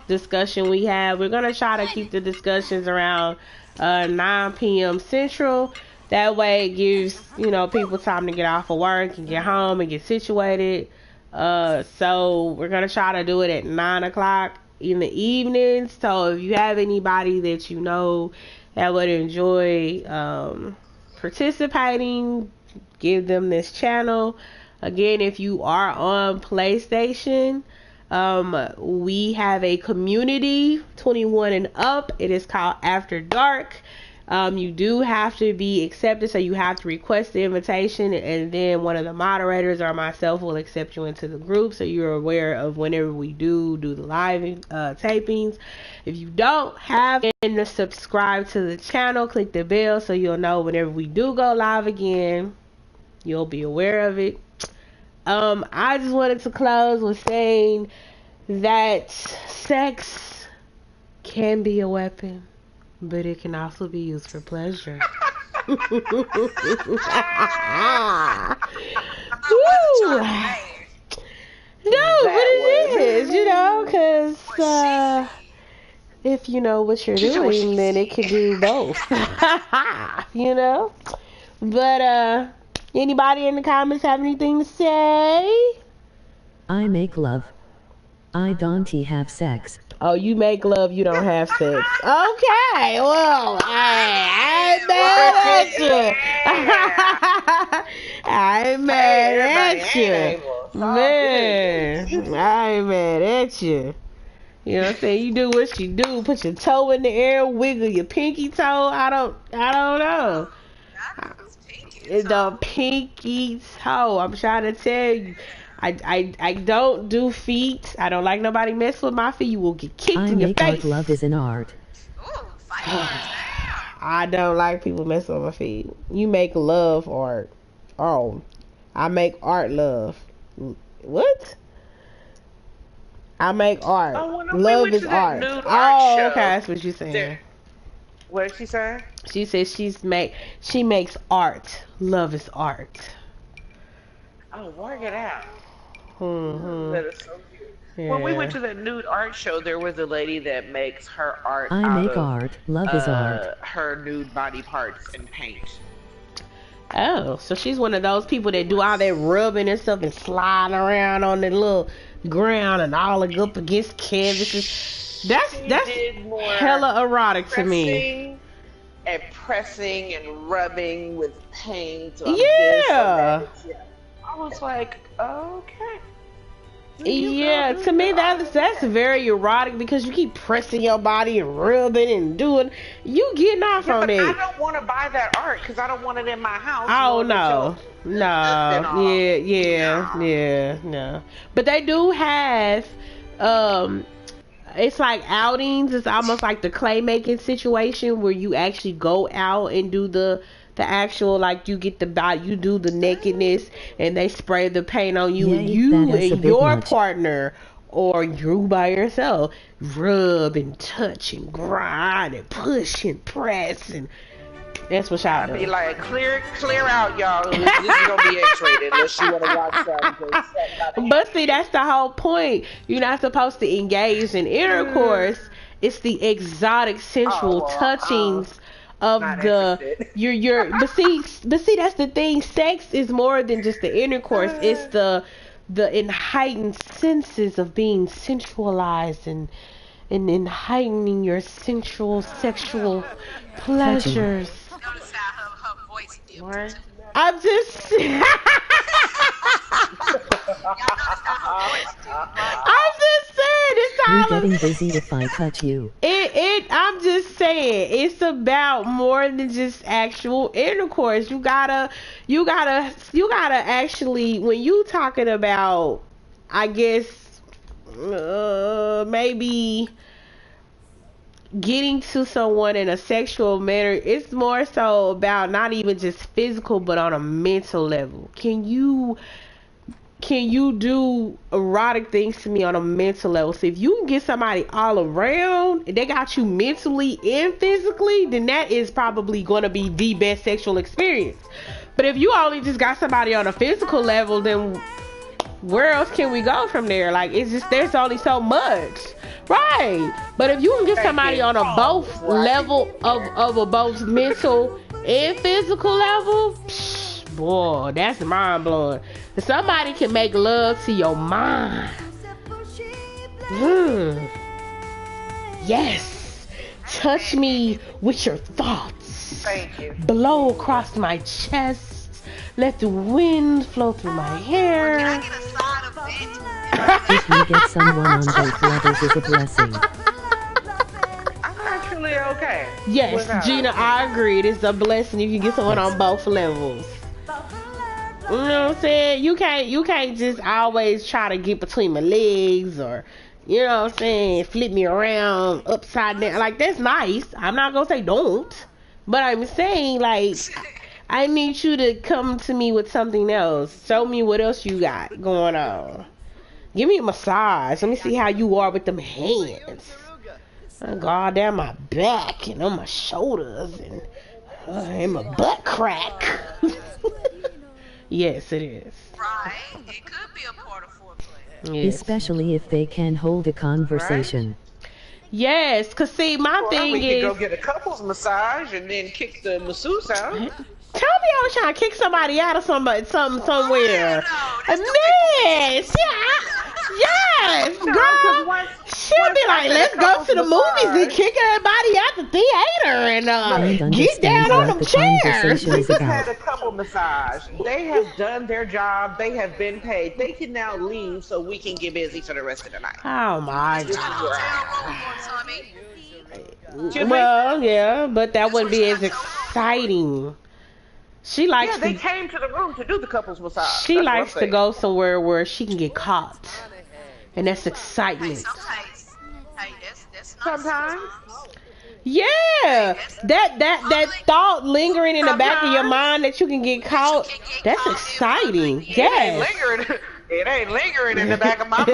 discussion we have. We're going to try to keep the discussions around 9 p.m. Central. That way it gives, people time to get off of work and get home and get situated. So we're going to try to do it at 9 o'clock in the evening. So if you have anybody that you know that would enjoy participating, give them this channel. Again, if you are on PlayStation, we have a community 21 and up. It is called After Dark. You do have to be accepted, so you have to request the invitation, and then one of the moderators or myself will accept you into the group, so you're aware of whenever we do the live tapings. If you don't have to subscribe to the channel, click the bell so you'll know whenever we do go live again. You'll be aware of it. I just wanted to close with saying that sex can be a weapon, but it can also be used for pleasure. Woo! No, but it is, you know, because if you know what you're doing, then it can do both. You know? But, anybody in the comments have anything to say? I make love. I don't have sex. Oh, you make love, you don't have sex. Okay, well, I ain't mad at you. I ain't mad at you. Man, I ain't mad at you. You know what I'm saying? You do what you do. Put your toe in the air, wiggle your pinky toe. I don't know. It's the pinky toe. I'm trying to tell you. I don't do feet. I don't like nobody mess with my feet. You will get kicked in your face. I make art. Love is an art. I don't like people messing with my feet. You make love art. Oh, I make art love. What? I make art. Love is art. Oh, okay, that's what you're saying. What did she say? She says she makes art. Love is art. Oh, work it out. Mm-hmm. That is so cute. Yeah. When we went to the nude art show, there was a lady that makes her art. I make art. Love is art. Her nude body parts and paint. Oh, so she's one of those people that do all that rubbing and stuff and sliding around on the little ground and all up against canvases. That's hella erotic to me. And pressing and rubbing with paint. Yeah. I was like, okay. Yeah, to me that's very erotic because you keep pressing your body and rubbing and doing. You getting off on it. I don't want to buy that art because I don't want it in my house. Oh no, no. But they do have, it's like outings. It's almost like the clay making situation where you actually go out and do the actual, like, you get the body, you do the nakedness and they spray the paint on you, and you and your partner or you by yourself rub and touch and grind and push and press, and that's what y'all do. Be like, clear out, y'all. This is gonna be X-rated unless you want to watch that. But see, that's the whole point. You're not supposed to engage in intercourse. It's the exotic sensual touchings of but see that's the thing. Sex is more than just the intercourse. It's the heightened senses of being sensualized and in heightening your sensual sexual pleasures. I'm just I'm just saying, it's all you're getting busy if I touch you. I'm just saying, it's about more than just actual intercourse. You gotta actually, when you talking about, I guess, maybe getting to someone in a sexual manner, it's more so about not even just physical, but on a mental level. Can you do erotic things to me on a mental level? So if you can get somebody all around, they got you mentally and physically, then that is probably going to be the best sexual experience. But if you only just got somebody on a physical level, then where else can we go from there? Like, it's just, there's only so much, right? But if you can get somebody on a both level of a both mental and physical level, boy, that's mind blowing. If somebody can make love to your mind, yes, touch me with your thoughts. Thank you. Blow across my chest. Let the wind flow through my hair. If you get someone on both levels is a blessing. I'm actually okay. Yes, Without Gina, it. I agree. It's a blessing if you get someone on both levels. You know what I'm saying? You can't just always try to get between my legs or, you know what I'm saying, flip me around upside down. Like, that's nice. I'm not gonna say don't. But I'm saying, like, I need you to come to me with something else. Show me what else you got going on. Give me a massage. Let me see how you are with them hands. Oh, God, down my back and on my shoulders and my butt crack. Yes, it is. Right. It could be a part of foreplay. Yes. Especially if they can hold a conversation. Yes, cause see, my thing we is, could go get a couples massage and then kick the masseuse out. tell me I was trying to kick somebody out of somewhere. Man, yes, girl. She'll be like, let's go to the movies and kick everybody out the theater and get down on them chairs. We just had a couple massage. They have done their job. They have been paid. They can now leave so we can get busy for the rest of the night. Oh my God. Well, yeah, but that wouldn't be as exciting. She likes they came to the room to do the couples massage. She likes to go somewhere where she can get caught. And that's excitement. Sometimes. Yeah. That thought lingering in the back of your mind that you can get caught, that's exciting. Yes. It ain't lingering in the back of my mind.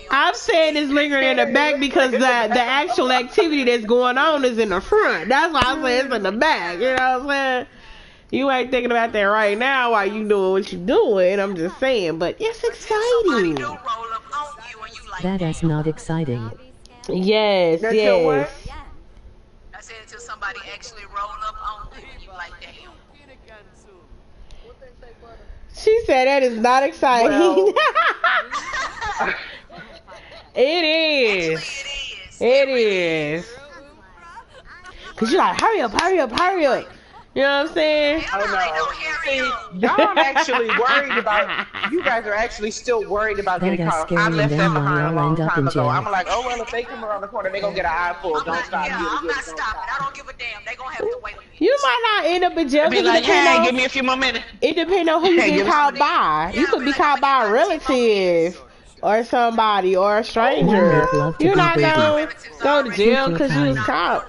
I'm saying it's lingering in the back because the actual activity that's going on is in the front. That's why I say it's in the back. You know what I'm saying? You ain't thinking about that right now while you doing what you doing. I'm just saying, but it's exciting. That is not exciting. Yes, that's yes. I said until somebody actually roll up on you, you like, damn. She said that is not exciting. Well, it is. It is. Cause you're like, hurry up, hurry up, hurry up. You know what I'm saying? Oh no. See, y'all actually worried about, you guys are actually still worried about getting caught. I left that behind a long time ago. I'm like, oh well, if they come around the corner, they're gonna get an eyeful. Don't stop. Yeah, I'm not stopping. I don't give a damn. They're gonna have to wait. You might not end up in jail. Be like, hey, give me a few more minutes. It depends on who you get caught by. You could be caught by a relative or somebody or a stranger. You're not gonna go to jail because you was caught.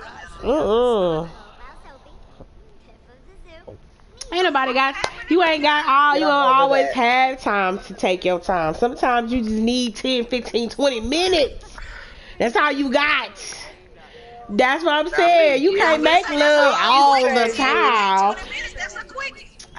Ain't nobody got, you ain't don't always have time to take your time. Sometimes you just need 10, 15, 20 minutes. That's all you got. That's what I'm saying. You can't make love all the time.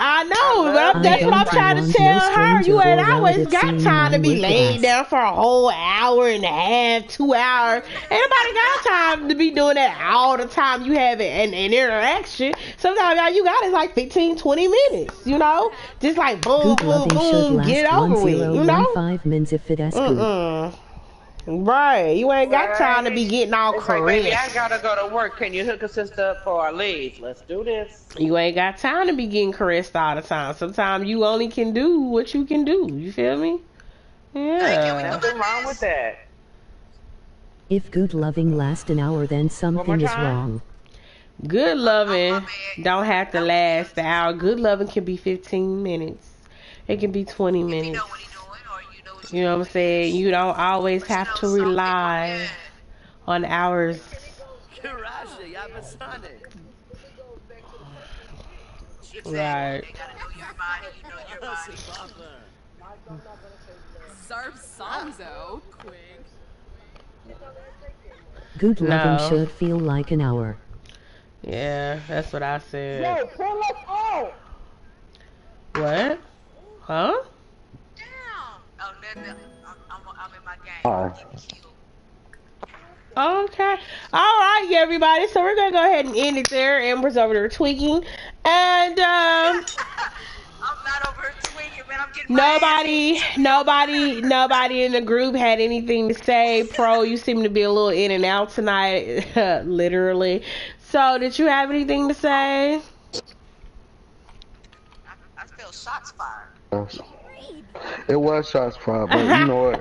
I know, but that's what I'm trying to tell her. You ain't always got time to be laying down for a whole hour and a half, 2 hours. Ain't nobody got time to be doing that all the time. You have an interaction. Sometimes all you got is like 15, 20 minutes, you know? Just like boom, boom, boom, get it over with, you know? 5 minutes if it has good. Right, you ain't got time to be getting all correct. Like, baby, I gotta go to work. Can you hook a sister up for our leave? Let's do this. You ain't got time to be getting caressed all the time. Sometimes you only can do what you can do. You feel me? Yeah. Nothing wrong with that. If good loving lasts an hour, then something is wrong. Good loving don't have to last an hour. Good loving can be 15 minutes. It can be 20 minutes. You know what I'm saying? You don't always have to rely on hours. Right. Good loving should feel like an hour. Yeah, that's what I said. Yo, pull us out. What? Huh? I'm in my game. Okay. Alright, everybody. So we're going to go ahead and end it there. Amber's over there tweaking. And, I'm not over here tweaking, man. I'm getting nobody in the group had anything to say. Pro, you seem to be a little in and out tonight. Literally. So, did you have anything to say? I feel shots fired. It was shots fired, but you know what?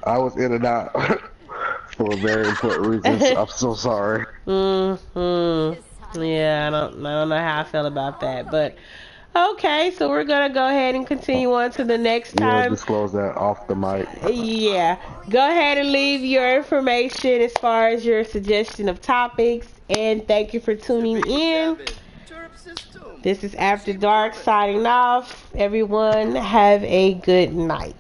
I was in and out for very important reasons. I'm so sorry. Yeah, I don't know how I feel about that, but okay. So we're gonna go ahead and continue on to the next time. We'll disclose that off the mic. Yeah, go ahead and leave your information as far as your suggestion of topics, and thank you for tuning in. This is After Dark signing off. Everyone have a good night.